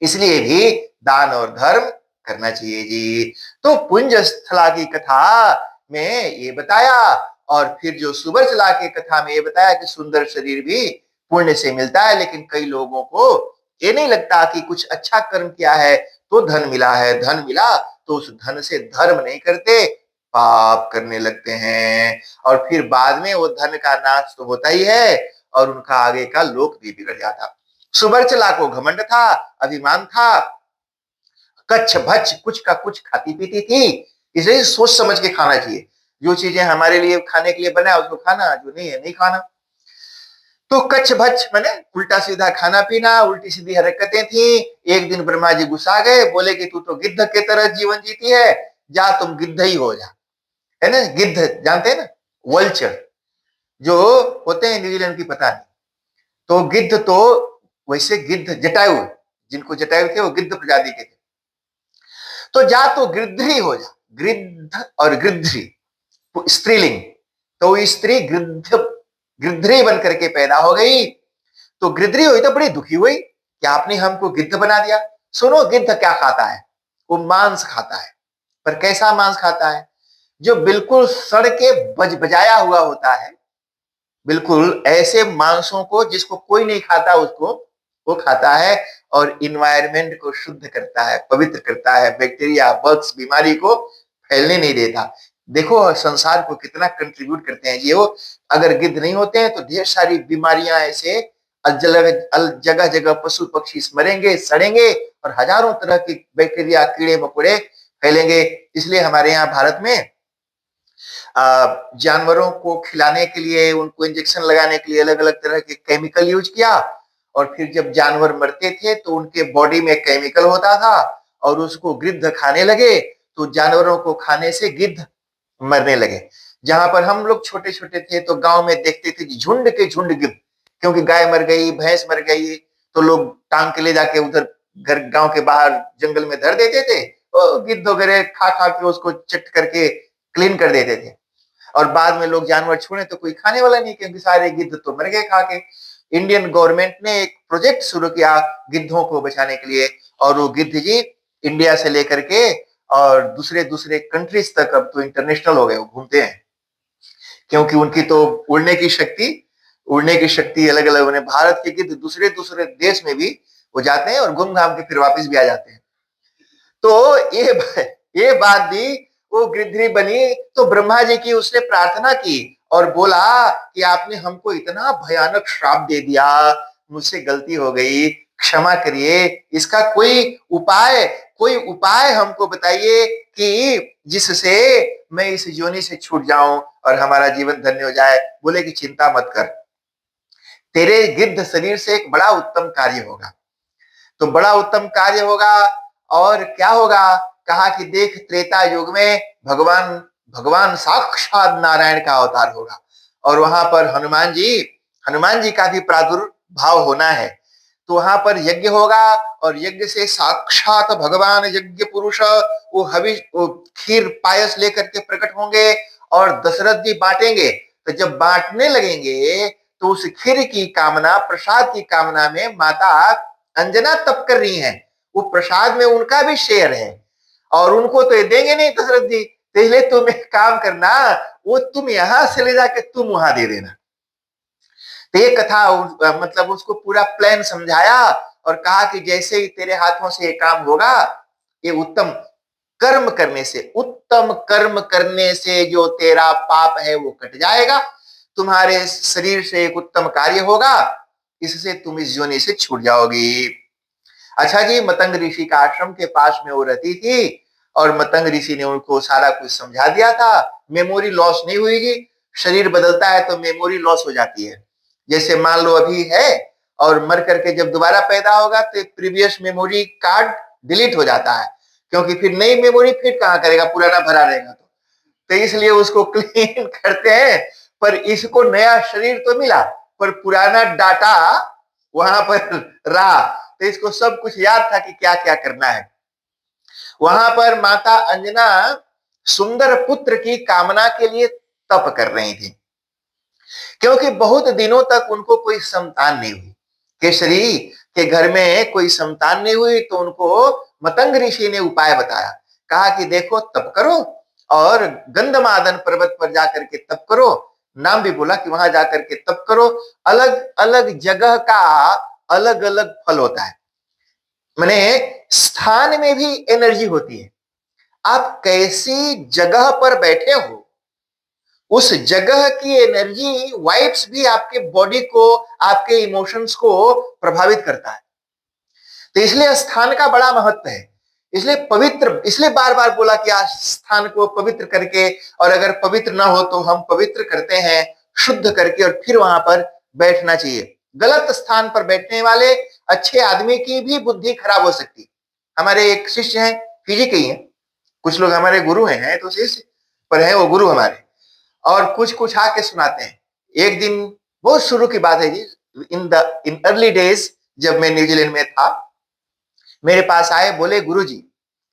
इसलिए भी दान और धर्म करना चाहिए जी। तो पुंज स्थला की कथा में ये बताया, और फिर जो सुबरचला की कथा में ये बताया कि सुंदर शरीर भी पुण्य से मिलता है। लेकिन कई लोगों को ये नहीं लगता कि कुछ अच्छा कर्म किया है तो धन मिला है, धन मिला तो उस धन से धर्म नहीं करते, पाप करने लगते हैं, और फिर बाद में वो धन का नाश तो होता ही है और उनका आगे का लोक भी बिगड़ जाता। सुबरचला को घमंड था, अभिमान था, कच्छ भच्छ कुछ का कुछ खाती पीती थी, इसलिए सोच समझ के खाना चाहिए। जो चीजें हमारे लिए खाने के लिए बना उसको खाना, जो नहीं है नहीं खाना। तो कच्छ भच्छ माने उल्टा सीधा खाना पीना, उल्टी सीधी हरकतें थी। एक दिन ब्रह्मा जी गुस्सा गए, बोले कि तू तो गिद्ध के तरह जीवन जीती है, जा तुम गिद्ध ही हो जा। है ना, गिद्ध जानते हैं ना, वल्चर जो होते हैं न्यूजीलैंड की, पता नहीं। तो गिद्ध तो वैसे गिद्ध जटायु, जिनको जटायु थे वो गिद्ध प्रजाति के थे। तो जा तो गिद्ध हो जा, गिद्ध और गिद्धी स्त्रीलिंग, तो स्त्री गिद्धरी बन करके पैदा हो गई। तो गिद्धरी हुई तो बड़ी दुखी हुई कि आपने हमको गिद्ध बना दिया। सुनो, गिद्ध क्या खाता है? वो मांस खाता है। पर कैसा मांस खाता है? जो बिल्कुल सड़ के बजाया हुआ होता है, बिल्कुल ऐसे मांसों को जिसको कोई नहीं खाता उसको वो खाता है, और इन्वायरमेंट को शुद्ध करता है, पवित्र करता है, बैक्टीरिया बग्स बीमारी को फैलने नहीं देता। देखो संसार को कितना कंट्रीब्यूट करते हैं ये वो। अगर गिद्ध नहीं होते हैं तो ढेर सारी बीमारियां ऐसे जगह जगह पशु पक्षी मरेंगे, सड़ेंगे, और हजारों तरह के बैक्टीरिया कीड़े मकोड़े फैलेंगे। इसलिए हमारे यहाँ भारत में जानवरों को खिलाने के लिए, उनको इंजेक्शन लगाने के लिए अलग अलग तरह के केमिकल यूज किया, और फिर जब जानवर मरते थे तो उनके बॉडी में केमिकल होता था और उसको गिद्ध खाने लगे, तो जानवरों को खाने से गिद्ध मरने लगे। जहां पर हम लोग छोटे छोटे थे तो गांव में देखते थे कि झुंड के झुंड गिद्ध, क्योंकि गाय मर गई, भैंस मर गई, तो लोग टांग के ले जाके उधर घर गांव के बाहर जंगल में धर देते थे, और गिद्ध वगैरह खा खा के उसको चट करके क्लीन कर देते थे। और बाद में लोग जानवर छोड़े तो कोई खाने वाला नहीं, क्योंकि सारे गिद्ध तो मर गए खा के। इंडियन गवर्नमेंट ने एक प्रोजेक्ट शुरू किया गिद्धों को बचाने के लिए, और वो गिद्ध जी इंडिया से लेकर के और दूसरे दूसरे कंट्रीज तक अब तो इंटरनेशनल हो गए, वो घूमते हैं, क्योंकि उनकी तो उड़ने की शक्ति उड़ने की शक्ति अलग अलग, उन्हें भारत के गिद्ध दूसरे दूसरे देश में भी वो जाते हैं और घूम घाम के फिर वापस भी आ जाते हैं। तो ये बात भी वो गिरधरी बनी तो ब्रह्मा जी की उसने प्रार्थना की और बोला कि आपने हमको इतना भयानक श्राप दे दिया, मुझसे गलती हो गई, क्षमा करिए, इसका कोई उपाय हमको बताइए कि जिससे मैं इस योनि से छूट जाऊं और हमारा जीवन धन्य हो जाए। बोले कि चिंता मत कर, तेरे गिद्ध शरीर से एक बड़ा उत्तम कार्य होगा। तो बड़ा उत्तम कार्य होगा और क्या होगा, कहा कि देख त्रेता युग में भगवान भगवान साक्षात नारायण का अवतार होगा और वहां पर हनुमान जी का भी प्रादुर्भाव होना है। तो वहां पर यज्ञ होगा और यज्ञ से साक्षात भगवान यज्ञ पुरुष वो खीर पायस लेकर के प्रकट होंगे और दशरथ जी बांटेंगे। तो जब बांटने लगेंगे तो उस खीर की कामना, प्रसाद की कामना में माता अंजना तप कर रही हैं, वो प्रसाद में उनका भी शेयर है और उनको तो ये देंगे नहीं दशरथ जी, तो इसलिए तुम एक काम करना, वो तुम यहां से ले जाके तुम वहां दे देना। तो ये कथा मतलब उसको पूरा प्लान समझाया और कहा कि जैसे ही तेरे हाथों से ये काम होगा, ये उत्तम कर्म करने से जो तेरा पाप है वो कट जाएगा, तुम्हारे शरीर से एक उत्तम कार्य होगा, इससे तुम इस योनि से छूट जाओगी। अच्छा जी, मतंग ऋषि का आश्रम के पास में वो रहती थी और मतंग ऋषि ने उनको सारा कुछ समझा दिया था। मेमोरी लॉस नहीं हुई जी, शरीर बदलता है तो मेमोरी लॉस हो जाती है। जैसे मान लो अभी है और मर करके जब दोबारा पैदा होगा तो प्रीवियस मेमोरी कार्ड डिलीट हो जाता है, क्योंकि फिर नई मेमोरी फिट कहां करेगा, पुराना भरा रहेगा। तो इसलिए उसको क्लीन करते हैं। पर इसको नया शरीर तो मिला पर पुराना डाटा वहां पर रहा, तो इसको सब कुछ याद था कि क्या क्या करना है। वहां पर माता अंजना सुंदर पुत्र की कामना के लिए तप कर रही थी, क्योंकि बहुत दिनों तक उनको कोई संतान नहीं हुई। केसरी के घर में कोई संतान नहीं हुई तो उनको मतंग ऋषि ने उपाय बताया, कहा कि देखो तप करो और गंधमादन पर्वत पर जाकर के तप करो, नाम भी बोला कि वहां जाकर के तप करो। अलग अलग जगह का अलग अलग फल होता है, माने स्थान में भी एनर्जी होती है। आप कैसी जगह पर बैठे हो उस जगह की एनर्जी वाइब्स भी आपके बॉडी को, आपके इमोशंस को प्रभावित करता है। तो इसलिए स्थान का बड़ा महत्व है। इसलिए बार बार बोला कि आज स्थान को पवित्र करके, और अगर पवित्र ना हो तो हम पवित्र करते हैं शुद्ध करके, और फिर वहां पर बैठना चाहिए। गलत स्थान पर बैठने वाले अच्छे आदमी की भी बुद्धि खराब हो सकती। हमारे एक शिष्य हैं, फीजी के ही हैं, कुछ लोग हमारे गुरु हैं तो शिष्य पर है वो गुरु हमारे, और कुछ कुछ आके सुनाते हैं। एक दिन बहुत शुरू की बात है जी, इन अर्ली डेज जब मैं न्यूजीलैंड में था, मेरे पास आए, बोले गुरुजी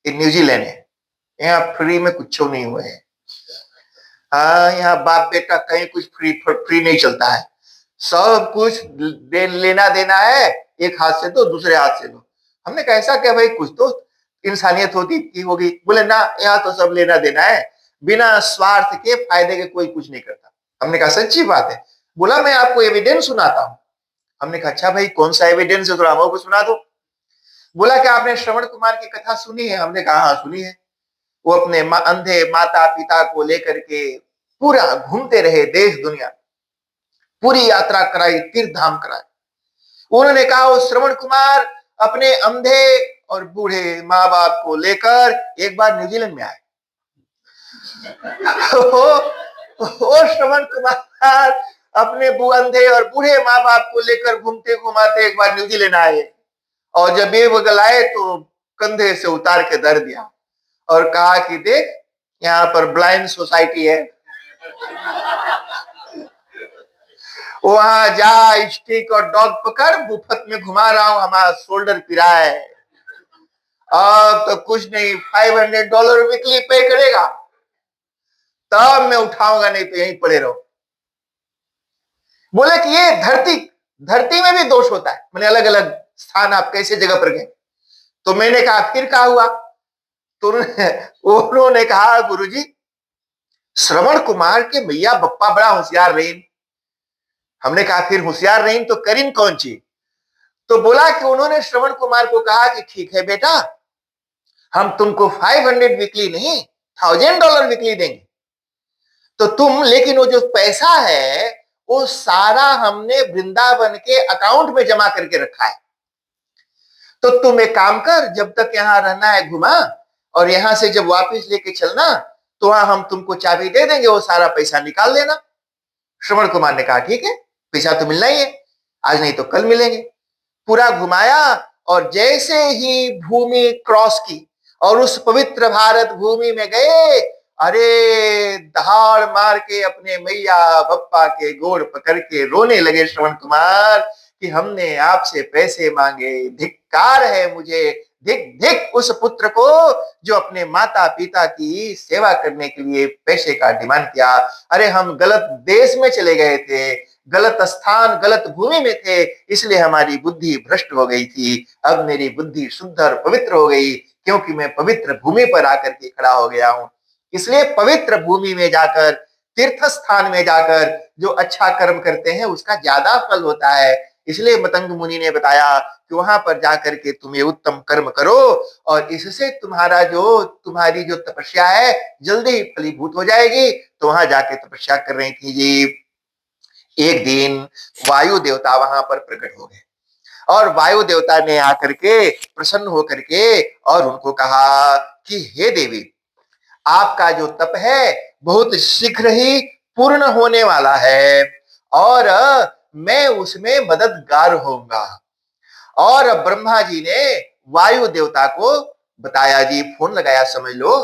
ये न्यूजीलैंड है, यहाँ फ्री में कुछ नहीं हुए है। हाँ, यहाँ बाप बेटा कहीं कुछ फ्री नहीं चलता है, सब कुछ लेना देना है, एक हाथ से दो दूसरे हाथ से दो। हमने कहा ऐसा क्या भाई, कुछ तो इंसानियत होती होगी। बोले ना, यहाँ तो सब लेना देना है, बिना स्वार्थ के फायदे के कोई कुछ नहीं करता। हमने कहा सच्ची बात है। बोला मैं आपको एविडेंस सुनाता हूँ। हमने कहा अच्छा भाई कौन सा एविडेंस है, थोड़ा हमको सुना दो। बोला कि आपने श्रवण कुमार की कथा सुनी है? हमने कहा हाँ सुनी है। वो अपने अंधे माता पिता को लेकर के पूरा घूमते रहे, देश दुनिया पूरी यात्रा कराई, तीर्थ धाम कराए। उन्होंने कहा वो श्रवण कुमार अपने अंधे और बूढ़े माँ बाप को लेकर एक बार न्यूजीलैंड में आए। वो श्रवण कुमार अपने अंधे और बूढ़े माँ बाप को लेकर घूमते घुमाते एक बार न्यूजीलैंड आए, और जब ये बगल आए तो कंधे से उतार के धर दिया और कहा कि देख यहाँ पर ब्लाइंड सोसाइटी है, वहां जा, स्टिक और डॉग पकड़, मुफ्त में घुमा रहा हूं, हमारा शोल्डर पिरा है, अब तो कुछ नहीं, $500 वीकली पे करेगा तब मैं उठाऊंगा, नहीं तो यहीं पड़े रहो। बोले कि ये धरती में भी दोष होता है, मैंने अलग अलग स्थान आप कैसे जगह पर गए। तो मैंने कहा फिर क्या हुआ? तो उन्होंने कहा गुरुजी श्रवण कुमार के मैया बप्पा बड़ा होशियार रहे, हमने कहा फिर होशियार नहीं तो करीन कौन चीज? तो बोला कि उन्होंने श्रवण कुमार को कहा कि ठीक है बेटा, हम तुमको 500 वीकली नहीं, $1000 वीकली देंगे। तो तुम, लेकिन वो जो पैसा है वो सारा हमने वृंदावन के अकाउंट में जमा करके रखा है। तो तुम एक काम कर, जब तक यहां रहना है घुमा, और यहां से जब वापस लेके चलना तो वहां हम तुमको चाबी दे देंगे, वो सारा पैसा निकाल लेना। श्रवण कुमार ने कहा ठीक है, पैसा तो मिलना ही है, आज नहीं तो कल मिलेंगे। पूरा घुमाया, और जैसे ही भूमि क्रॉस की और उस पवित्र भारत भूमि में गए, अरे दहाड़ मार के अपने मैया बप्पा के गोड़ पकड़ के रोने लगे श्रवण कुमार कि हमने आपसे पैसे मांगे, धिक्कार है मुझे, धिक धिक उस पुत्र को जो अपने माता पिता की सेवा करने के लिए पैसे का डिमांड किया। अरे हम गलत देश में चले गए थे, गलत स्थान गलत भूमि में थे, इसलिए हमारी बुद्धि भ्रष्ट हो गई थी। अब मेरी बुद्धि शुद्ध और पवित्र हो गई, क्योंकि मैं पवित्र भूमि पर आकर के खड़ा हो गया हूं। इसलिए पवित्र भूमि में जाकर, तीर्थ स्थान में जाकर जो अच्छा कर्म करते हैं उसका ज्यादा फल होता है। इसलिए मतंग मुनि ने बताया कि वहां पर जाकर के तुम ये उत्तम कर्म करो, और इससे तुम्हारी जो तपस्या है जल्दी फलीभूत हो जाएगी। तो वहां जाके तपस्या कर रही थी जी। एक दिन वायु देवता वहां पर प्रकट हो गए, और वायु देवता ने आकर के प्रसन्न होकर के और उनको कहा कि हे देवी, आपका जो तप है बहुत शीघ्र ही पूर्ण होने वाला है, और मैं उसमें मददगार होऊंगा। और ब्रह्मा जी ने वायु देवता को बताया जी, फोन लगाया समझ लो,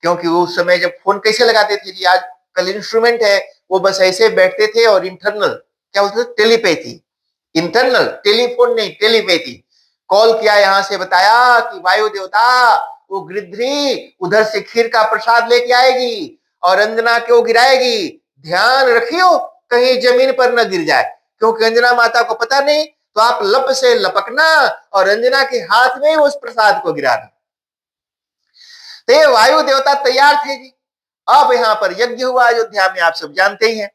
क्योंकि उस समय जब फोन कैसे लगाते थे जी, आज कल इंस्ट्रूमेंट है, वो बस ऐसे बैठते थे और इंटरनल, क्या बोलते थे, टेलीपैथी, इंटरनल, टेलीफोन नहीं, टेलीपैथी। कॉल किया यहां से, बताया कि वायु देवता वो गिरधरी उधर से खीर का प्रसाद लेके आएगी और अंजना को गिराएगी, ध्यान रखियो कहीं जमीन पर न गिर जाए, क्योंकि अंजना माता को पता नहीं, तो आप लप से लपकना और अंजना के हाथ में उस प्रसाद को गिराना। तो ये वायु देवता तैयार थे जी। अब यहाँ पर यज्ञ हुआ अयोध्या में, आप सब जानते ही हैं,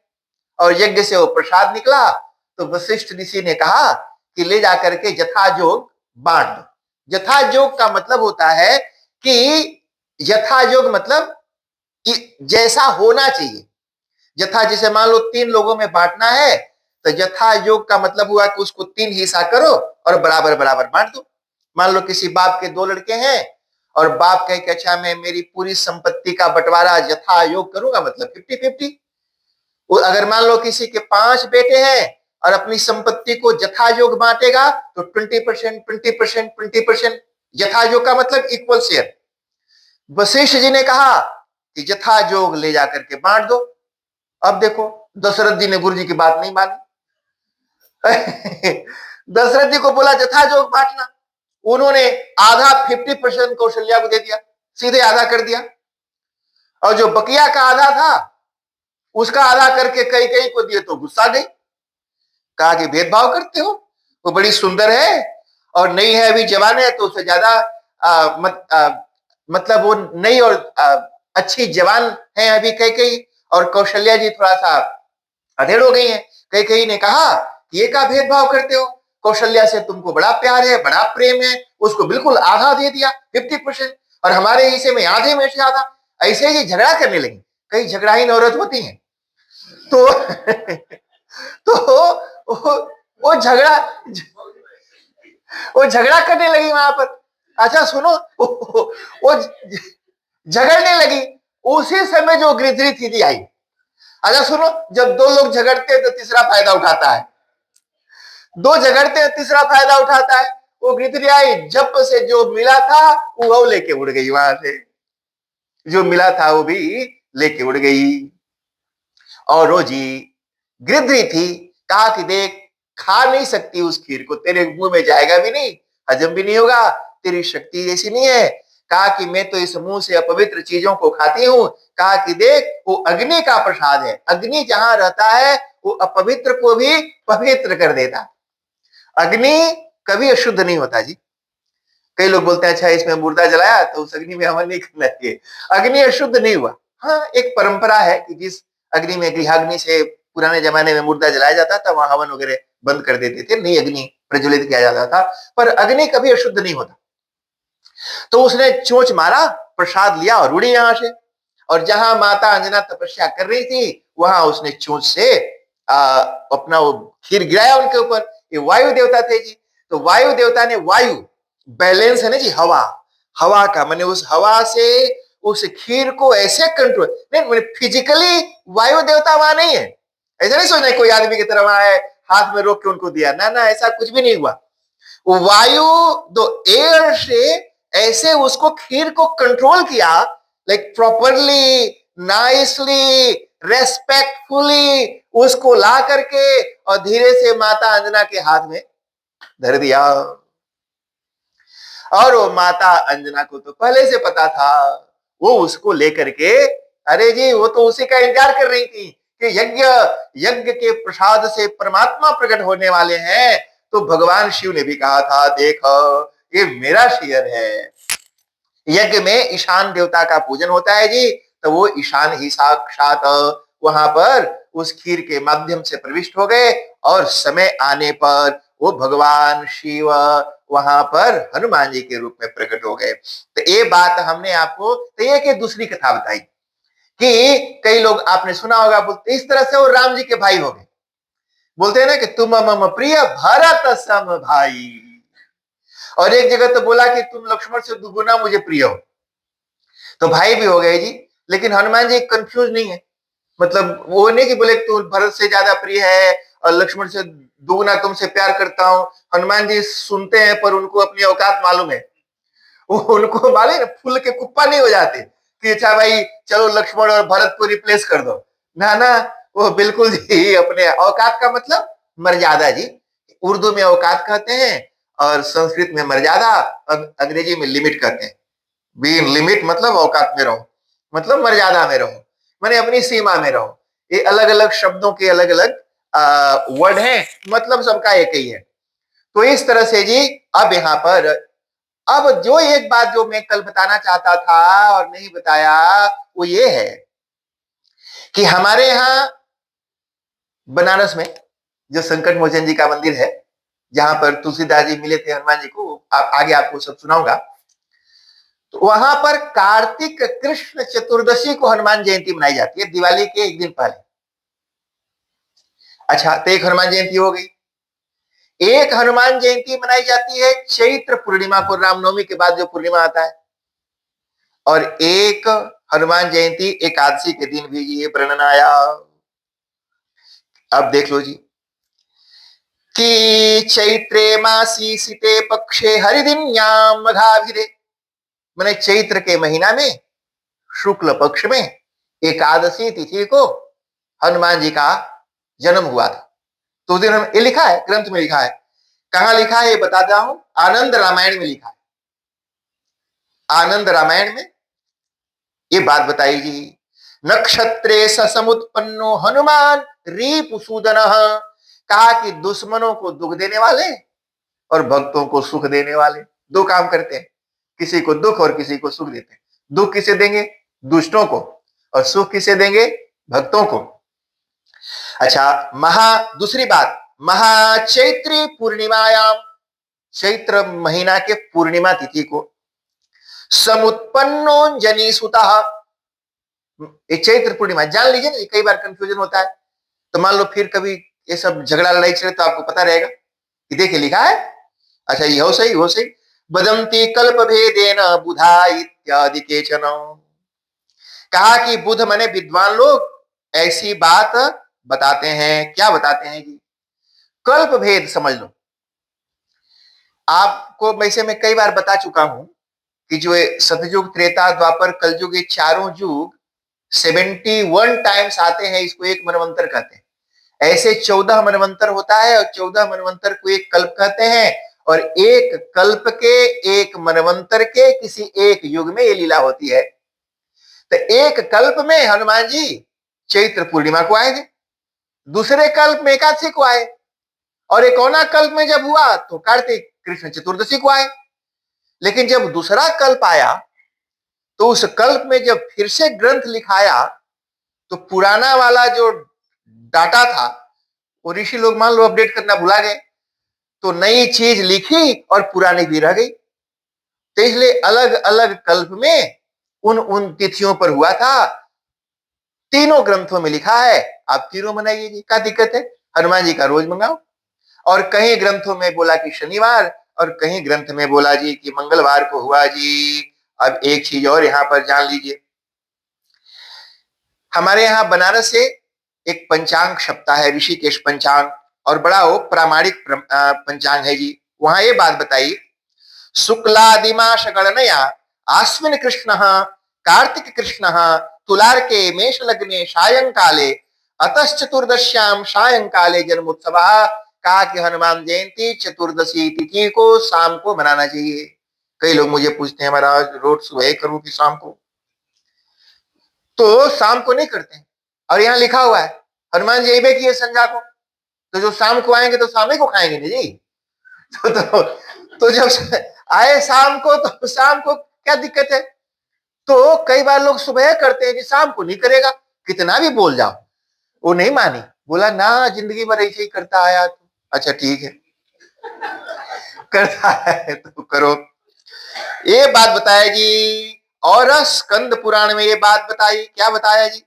और यज्ञ से वो प्रसाद निकला। तो वशिष्ठ ऋषि ने कहा कि ले जाकर के यथायोग बांट दो। यथायोग का मतलब होता है कि यथायोग मतलब कि जैसा होना चाहिए। यथा, जैसे मान लो 3 लोगों में बांटना है, तो यथा योग का मतलब हुआ कि उसको 3 हिस्सा करो और बराबर बराबर बांट दो। मान लो किसी बाप के 2 लड़के हैं, और बाप कहे कि अच्छा मैं मेरी पूरी संपत्ति का बंटवारा यथा योग करूंगा, मतलब 50-50। अगर मान लो किसी के 5 बेटे हैं और अपनी संपत्ति को यथा योग बांटेगा, तो 20%, 20%, 20%, यथा योग का मतलब इक्वल शेयर। वशिष्ठ जी ने कहा कि यथा योग ले जाकर के बांट दो। अब देखो, दशरथ जी ने गुरु जी की बात नहीं मानी। दशरथ जी को बोला यथा योग बांटना, उन्होंने आधा 50% कौशल्या को दे दिया, सीधे आधा कर दिया, और जो बकिया का आधा था उसका आधा करके कई कई को दिए, तो गुस्सा गई, कहा कि भेदभाव करते हो, वो बड़ी सुंदर है और नहीं है, अभी जवान है, तो उससे ज्यादा मतलब वो नई और अच्छी जवान है अभी कई कई, और कौशल्या जी थोड़ा सा अधेड़ हो गई हैं। कई कई ने कहा ये का भेदभाव करते हो, कौशल्या से तुमको बड़ा प्यार है, बड़ा प्रेम है, उसको बिल्कुल आधा दे दिया 50%, और हमारे हिस्से में आधे में से आधा। ऐसे ही झगड़ा करने लगी, कई झगड़ाहीन औरत होती हैं, तो तो वो झगड़ा वो झगड़ा करने लगी वहां पर। अच्छा सुनो, वो झगड़ने लगी, उसी समय जो गिरधरी दीदी आई। अच्छा सुनो, जब 2 लोग झगड़ते हैं तो तीसरा फायदा उठाता है, 2 झगड़ते हैं तीसरा फायदा उठाता है। वो गिरधरी आई, जब से जो मिला था वो लेके उड़ गई, वहां से जो मिला था वो भी लेके उड़ गई। और रोजी गिरधरी थी, कहा कि देख, खा नहीं सकती उस खीर को, तेरे मुंह में जाएगा भी नहीं, हजम भी नहीं होगा, तेरी शक्ति ऐसी नहीं है। कहा कि मैं तो इस मुंह से अपवित्र चीजों को खाती हूँ। कहा कि देख, वो अग्नि का प्रसाद है, अग्नि जहां रहता है वो अपवित्र को भी पवित्र कर देता। अग्नि कभी अशुद्ध नहीं होता जी। कई लोग बोलते हैं अच्छा इसमें मुर्दा जलाया तो उस अग्नि में हवन नहीं करना चाहिए, अग्नि अशुद्ध नहीं हुआ। हाँ, एक परंपरा है कि जिस अग्नि में गृहाग्नि से पुराने जमाने में मुर्दा जलाया जाता था, वहां हवन वगैरह बंद कर देते थे, नई अग्नि प्रज्वलित किया जाता था, पर अग्नि कभी अशुद्ध नहीं होता। तो उसने चोंच मारा, प्रसाद लिया और उड़ी यहां से, और जहां माता अंजना तपस्या कर रही थी वहां उसने चोंच से अपना वो खीर गिराया उनके ऊपर। ये वायु देवता थे जी। तो वायु देवता ने, वायु बैलेंस है ना जी, हवा, हवा का मैंने उस हवा से उस खीर को ऐसे कंट्रोल, नहीं मैंने फिजिकली वायु देवता वहां नहीं है, ऐसा नहीं सोचना कोई आदमी की तरह वहां है हाथ में रोक के उनको दिया, ना ना ऐसा कुछ भी नहीं हुआ। वो वायु दो एयर से ऐसे उसको खीर को कंट्रोल किया, लाइक प्रॉपरली, नाइसली, रेस्पेक्टफुली उसको ला करके और धीरे से माता अंजना के हाथ में धर दिया। और वो माता अंजना को तो पहले से पता था, वो उसको लेकर के, अरे जी वो तो उसी का इंतजार कर रही थी कि यज्ञ यज्ञ के प्रसाद से परमात्मा प्रकट होने वाले हैं। तो भगवान शिव ने भी कहा था, देखो ये मेरा शेयर है। यज्ञ में ईशान देवता का पूजन होता है जी, तो वो ईशान ही साक्षात वहां पर उस खीर के माध्यम से प्रविष्ट हो गए, और समय आने पर वो भगवान शिव वहां पर हनुमान जी के रूप में प्रकट हो गए। तो ये बात हमने आपको, तो ये कि दूसरी कथा बताई कि कई लोग आपने सुना होगा बोलते इस तरह से वो राम जी के भाई हो गए, बोलते हैं ना कि तुम मम प्रिय भरत सम भाई, और एक जगह तो बोला कि तुम लक्ष्मण से दुगुना मुझे प्रिय हो, तो भाई भी हो गए जी। लेकिन हनुमान जी कंफ्यूज नहीं है, मतलब वो नहीं कि बोले तू भरत से ज्यादा प्रिय है और लक्ष्मण से दुगुना तुमसे प्यार करता हूं। हनुमान जी सुनते हैं पर उनको अपनी औकात मालूम है, वो उनको मालूम है, फूल के कुप्पा नहीं हो जाते कि अच्छा भाई चलो लक्ष्मण और भरत को रिप्लेस कर दो, ना ना, वो बिल्कुल जी अपने औकात का मतलब मर्यादा जी। उर्दू में औकात कहते हैं और संस्कृत में मर्यादा, अंग्रेजी में लिमिट कहते हैं। बी इन लिमिट मतलब औकात में रहो, मतलब मर्यादा में रहो, माने अपनी सीमा में रहो। ये अलग अलग शब्दों के अलग अलग वर्ड हैं, मतलब सबका एक ही है। तो इस तरह से जी, अब यहाँ पर, अब जो एक बात जो मैं कल बताना चाहता था और नहीं बताया, वो ये है कि हमारे यहाँ बनारस में जो संकट मोचन जी का मंदिर है, जहां पर तुलसीदास जी मिले थे हनुमान जी को, आगे आपको सब सुनाऊंगा। तो वहां पर कार्तिक कृष्ण चतुर्दशी को हनुमान जयंती मनाई जाती है, दिवाली के एक दिन पहले। अच्छा, तो एक हनुमान जयंती हो गई। एक हनुमान जयंती मनाई जाती है चैत्र पूर्णिमा को, रामनवमी के बाद जो पूर्णिमा आता है। और एक हनुमान जयंती एकादशी के दिन भी ये वर्णन आया। अब देख लो जी कि चैत्रे मासी सीते पक्षे हरिदिन्याम मघाभिरे, मैंने चैत्र के महीना में शुक्ल पक्ष में एकादशी तिथि को हनुमान जी का जन्म हुआ था। तो उस दिन हम, ये लिखा है ग्रंथ में, लिखा है, कहां लिखा है ये बताता हूं, आनंद रामायण में लिखा है। आनंद रामायण में ये बात बताई जी, नक्षत्रे समुत्पन्नो हनुमान रीपुसूदन, कहा कि दुश्मनों को दुख देने वाले और भक्तों को सुख देने वाले, दो काम करते हैं, किसी को दुख और किसी को सुख देते हैं। दुख किसे देंगे? दुष्टों को, और सुख किसे देंगे? भक्तों को। अच्छा, दूसरी बात, महाचैत्री पूर्णिमायाम, चैत्र महीना के पूर्णिमा तिथि को समुत्पन्नो जनीसुतः, ये चैत्र पूर्णिमा जान लीजिए ना, कई बार कंफ्यूजन होता है, तो मान लो फिर कभी ये सब झगड़ा लड़ाई चले तो आपको पता रहेगा कि देखिए लिखा है। अच्छा, ये हो सही, हो सही। बदंती कल्प भेदेन बुधा इत्यादि केचन, कहा कि बुध माने विद्वान लोग ऐसी बात बताते हैं। क्या बताते हैं जी? कल्प भेद समझ लो। आपको वैसे मैं कई बार बता चुका हूं कि जो सतयुग, त्रेता, द्वापर, कलयुग, ये चारों युग 71 टाइम्स आते हैं, इसको एक मनवंतर कहते हैं। ऐसे 14 मनवंतर होता है और 14 मनवंतर को एक कल्प कहते हैं, और एक कल्प के, एक मनवंतर के किसी एक युग में ये लीला होती है। तो एक कल्प में हनुमान जी चैत्र पूर्णिमा को आए थे, दूसरे कल्प में एकादशी को आए, और एक औना कल्प में जब हुआ तो कार्तिक कृष्ण चतुर्दशी को आए। लेकिन जब दूसरा कल्प आया तो उस कल्प में जब फिर से ग्रंथ लिखाया तो पुराना वाला जो डाटा था वो ऋषि लोग मान लो अपडेट करना भुला गए, तो नई चीज लिखी और पुरानी भी रह गई। तो इसलिए अलग अलग कल्प में उन उन तिथियों पर हुआ था। तीनों ग्रंथों में लिखा है, आप तीनों मनाइए जी, क्या दिक्कत है? हनुमान जी का रोज मंगाओ। और कहीं ग्रंथों में बोला कि शनिवार, और कहीं ग्रंथ में बोला जी कि मंगलवार को हुआ जी। अब एक चीज और यहां पर जान लीजिए, हमारे यहाँ बनारस से एक पंचांग छपता है, ऋषिकेश पंचांग, और बड़ा वो प्रामाणिक पंचांग है जी। वहां ये बात बताई, शुक्लादिमाश गणनया आश्विन कृष्ण कार्तिक कृष्ण तुलार्के मेष लग्ने सायंकाले अतश्चतुर्दश्याम सायंकाले जन्मोत्सव। कहा कि हनुमान जयंती चतुर्दशी तिथि को शाम को मनाना चाहिए। कई लोग मुझे पूछते हैं महाराज रोज सुबह करूं कि शाम को? तो शाम को नहीं करते हैं, और यहाँ लिखा हुआ है हनुमान जी ये किए संध्या को, तो जो शाम को आएंगे तो शाम ही को खाएंगे ना जी। तो जब आए शाम को तो शाम को क्या दिक्कत है? तो कई बार लोग सुबह करते हैं कि शाम को नहीं करेगा, कितना भी बोल जाओ। वो नहीं मानी, बोला ना जिंदगी भर ऐसे ही करता आया। तो अच्छा ठीक है, करता है तो करो। ये बात बताया जी। और स्कंद पुराण में ये बात बताई, क्या बताया जी?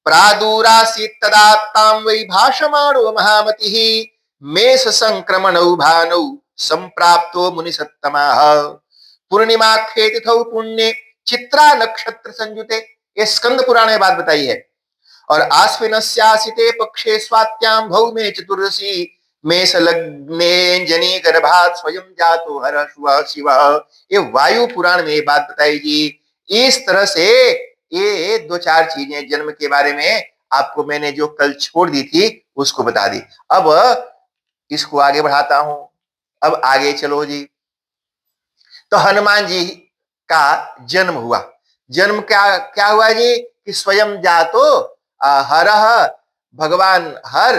प्रादुरासीत् तदा तां वै भाषमाणो महामतिः मेष संक्रमणौ भानौ संप्राप्तो मुनिसत्तमाः पूर्णिमाख्ये तिथौ पुण्ये चित्रा नक्षत्र संयुते। ये स्कंद पुराण में बात बताई है। और आश्विनस्यासिते पक्षे स्वात्यां भौमे चतुर्दशी मेष लग्ने जनी गर्भात स्वयं जातो हर शिव। ये वायु पुराण में ये बात बताई जी। इस तरह से ये दो चार चीजें जन्म के बारे में आपको मैंने जो कल छोड़ दी थी उसको बता दी। अब इसको आगे बढ़ाता हूं। अब आगे चलो जी। तो हनुमान जी का जन्म हुआ। जन्म क्या क्या हुआ जी? कि स्वयं जातो हरह, भगवान हर,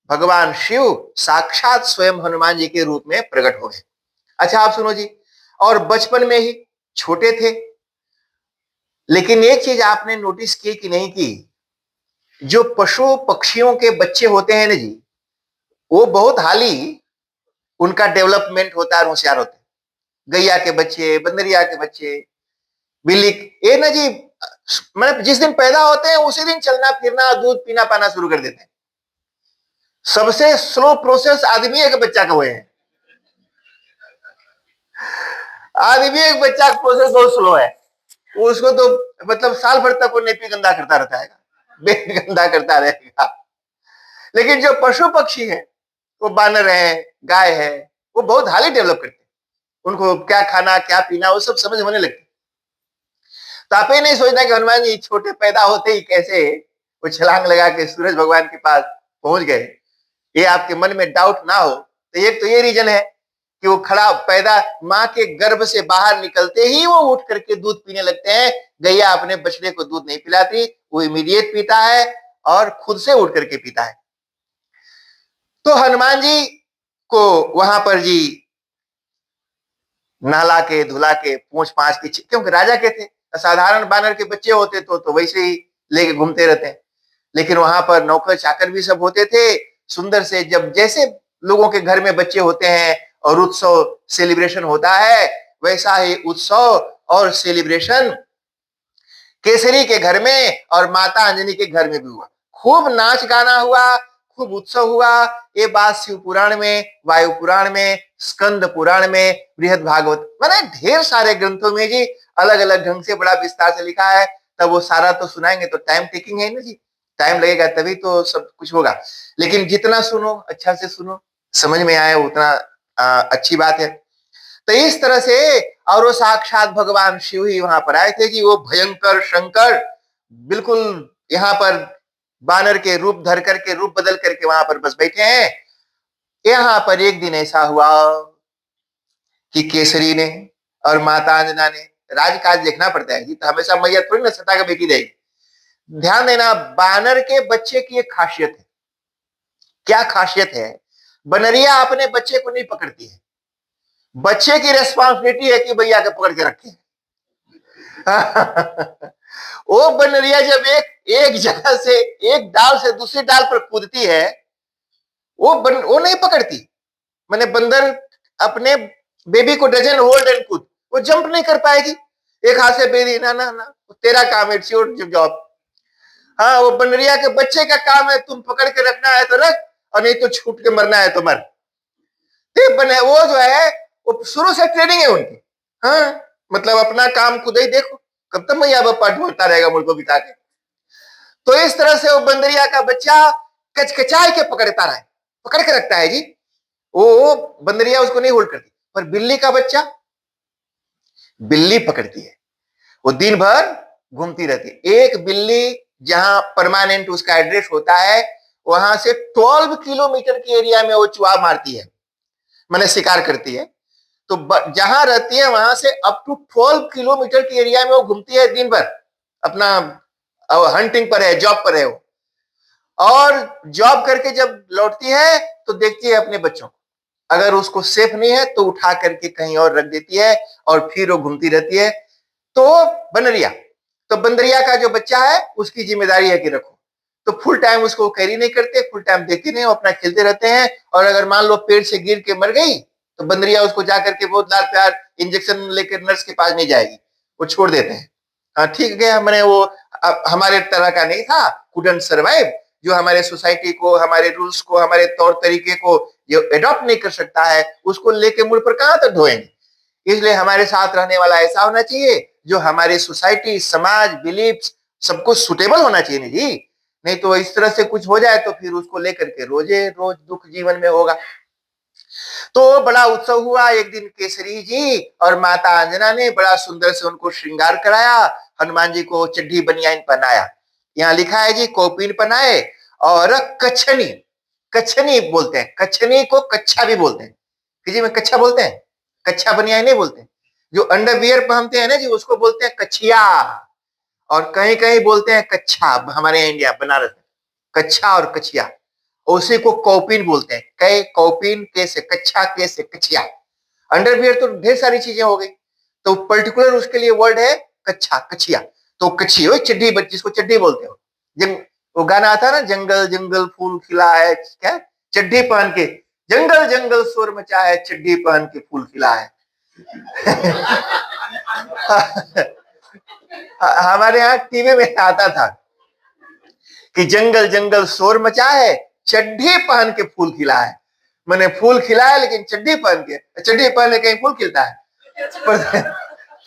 भगवान शिव साक्षात स्वयं हनुमान जी के रूप में प्रकट हो गए। अच्छा आप सुनो जी, और बचपन में ही छोटे थे, लेकिन एक चीज आपने नोटिस की कि नहीं की, जो पशु पक्षियों के बच्चे होते हैं ना जी, वो बहुत हाली उनका डेवलपमेंट होता है, होशियार होते हैं। गैया के बच्चे, बंदरिया के बच्चे, बिल्ली, ये ना जी, मतलब जिस दिन पैदा होते हैं उसी दिन चलना फिरना दूध पीना पाना शुरू कर देते हैं। सबसे स्लो प्रोसेस आदमी एक बच्चा का हुए हैं। आदमी एक बच्चा का प्रोसेस बहुत स्लो है। उसको तो मतलब साल भर तक वो नेपी गंदा करता रहता है, पेट गंदा करता रहेगा। लेकिन जो पशु पक्षी है, वो बानर है, गाय है, वो बहुत हाली डेवलप करते हैं। उनको क्या खाना क्या पीना वो सब समझ होने लगती। तो आप ये नहीं सोचना कि हनुमान जी छोटे पैदा होते ही कैसे वो छलांग लगा के सूरज भगवान के पास पहुंच गए, ये आपके मन में डाउट ना हो। तो एक तो ये रीजन है कि वो खड़ा पैदा माँ के गर्भ से बाहर निकलते ही वो उठ करके दूध पीने लगते हैं। गैया अपने बछड़े को दूध नहीं पिलाती, वो इमीडिएट पीता है और खुद से उठ करके पीता है। तो हनुमान जी को वहां पर जी नहला के धुला के पूंछ पांछ की, क्योंकि राजा के थे, साधारण बानर के बच्चे होते तो वैसे ही लेके घूमते रहते हैं। लेकिन वहां पर नौकर चाकर भी सब होते थे, सुंदर से, जब जैसे लोगों के घर में बच्चे होते हैं और उत्सव सेलिब्रेशन होता है, वैसा ही उत्सव और सेलिब्रेशन केसरी के घर में और माता अंजनी के घर में भी हुआ। खूब नाच गाना हुआ, खूब उत्सव हुआ। ये बात शिव पुराण में, वायु पुराण में, स्कंद पुराण में, बृहद भागवत, मैंने ढेर सारे ग्रंथों में जी अलग अलग ढंग से बड़ा विस्तार से लिखा है। तब वो सारा तो सुनाएंगे तो टाइम टेकिंग है ना जी, टाइम लगेगा तभी तो सब कुछ होगा। लेकिन जितना सुनो अच्छा से सुनो, समझ में आए उतना अच्छी बात है। तो इस तरह से, और वो साक्षात भगवान शिव ही वहां पर आए थे जी। वो भयंकर शंकर बिल्कुल यहाँ पर बानर के रूप धर करके, रूप बदल करके वहां पर बस बैठे हैं। यहाँ पर एक दिन ऐसा हुआ कि केसरी ने और माता अंजना ने, राजकाज देखना पड़ता है जी, तो हमेशा मैया थोड़ी ना सता के बैठी रहेगी। ध्यान देना, बानर के बच्चे की एक खासियत है। क्या खासियत है? बनरिया अपने बच्चे को नहीं पकड़ती है, बच्चे की रेस्पॉन्सिबिलिटी है कि भैया के पकड़ के रखे। वो बनरिया जब एक एक जगह से, एक डाल से दूसरी डाल पर कूदती है, वो नहीं पकड़ती। मैंने बंदर अपने बेबी को डजन होल्ड एंड कूद, वो जंप नहीं कर पाएगी। एक हाथ से बेबी, ना ना ना, तेरा काम है, इट्स योर जॉब। हाँ, वो बनरिया के बच्चे का काम है, तुम पकड़ के रखना है तो रख, और नहीं तो छूट के मरना है तो मर। बने वो जो है, वो शुरू से ट्रेनिंग है उनकी। हाँ, मतलब अपना काम खुद ही देखो, कब तक मैया बापा ढूंढता रहेगा मुझ को बिता के। तो इस तरह से वो बंदरिया का बच्चा कचकचाई के पकड़ता रहा है, पकड़ के रखता है जी। वो बंदरिया उसको नहीं होल्ड करती। पर बिल्ली का बच्चा, बिल्ली पकड़ती है, वो दिन भर घूमती रहती है। एक बिल्ली जहां परमानेंट उसका एड्रेस होता है, वहां से 12 किलोमीटर के एरिया में वो चुहा मारती है, मैंने शिकार करती है। तो जहां रहती है वहां से अप टू 12 किलोमीटर के एरिया में वो घूमती है दिन भर, अपना हंटिंग पर है, जॉब पर है वो। और जॉब करके जब लौटती है तो देखती है अपने बच्चों को, अगर उसको सेफ नहीं है तो उठा करके कहीं और रख देती है, और फिर वो घूमती रहती है। तो बनरिया, तो बंदरिया का जो बच्चा है उसकी जिम्मेदारी है कि रखो। तो फुल टाइम उसको कैरी नहीं करते, फुल टाइम देखते नहीं, वो अपना खेलते रहते हैं। और अगर मान लो पेड़ से गिर के मर गई तो बंदरिया उसको जाकर के बहुत लाड प्यार इंजेक्शन लेकर नर्स के पास नहीं जाएगी, वो छोड़ देते हैं। हाँ ठीक है, मैंने वो हमारे तरह का नहीं था, कुडंट सर्वाइव, जो हमारे सोसाइटी को, हमारे रूल्स को, हमारे तौर तरीके को जो एडॉप्ट नहीं कर सकता है, उसको लेके मुड़ पर कहां तक ढोएंगे। इसलिए हमारे साथ रहने वाला ऐसा होना चाहिए जो हमारी सोसाइटी, समाज, बिलीफ्स सबको सुटेबल होना चाहिए। नहीं जी, नहीं तो इस तरह से कुछ हो जाए तो फिर उसको लेकर के रोजे रोज दुख जीवन में होगा। तो बड़ा उत्सव हुआ एक दिन। केसरी जी और माता अंजना ने बड़ा सुंदर से उनको श्रृंगार कराया, हनुमान जी को चड्ढी बनियान पहनाया। यहाँ लिखा है जी कौपीन पहनाए, और कच्छनी, कच्छनी बोलते हैं, कच्छनी को कच्छा भी बोलते हैं, किसी में कच्छा बोलते हैं, कच्छा बनियान नहीं बोलते। जो अंडरवियर पहनते हैं ना जी, उसको बोलते हैं कच्छिया, और कहीं कहीं बोलते हैं कच्छा। हमारे यहाँ इंडिया बनारस में कच्छा और कछिया, उसी को कौपीन बोलते हैं। कै कौपीन, के से कच्छा, के से कछिया। अंडरवियर तो ढेर सारी चीजें हो गई, तो पर्टिकुलर उसके लिए वर्ड है कच्छा, कछिया। तो कच्छी हो चड्डी, जिसको चड्डी बोलते हो। वो गाना आता है ना, जंगल जंगल फूल खिला है, क्या चड्डी पहन के, जंगल जंगल शोर मचा है, चड्डी पहन के फूल खिला है। हमारे यहाँ टीवी में आता था कि जंगल जंगल शोर मचा है, चड्डी पहन के फूल खिला है। मैंने फूल खिला है लेकिन चड्डी पहन के, चड्डी पहन के कहीं फूल खिलता है।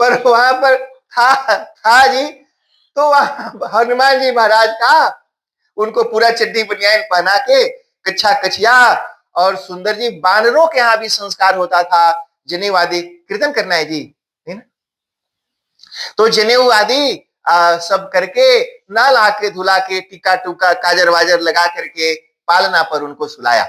पर वहां पर था जी। तो हनुमान जी महाराज का उनको पूरा चड्डी बनियान पहना के, कच्छा कछिया, और सुंदर जी बानरों के यहाँ भी संस्कार होता था, जनेऊ आदि कीर्तन करना है जी, है ना। तो जनेऊ आदि सब करके, नहला के धुला के, टीका टूका काजर वाजर लगा करके पालना पर उनको सुलाया,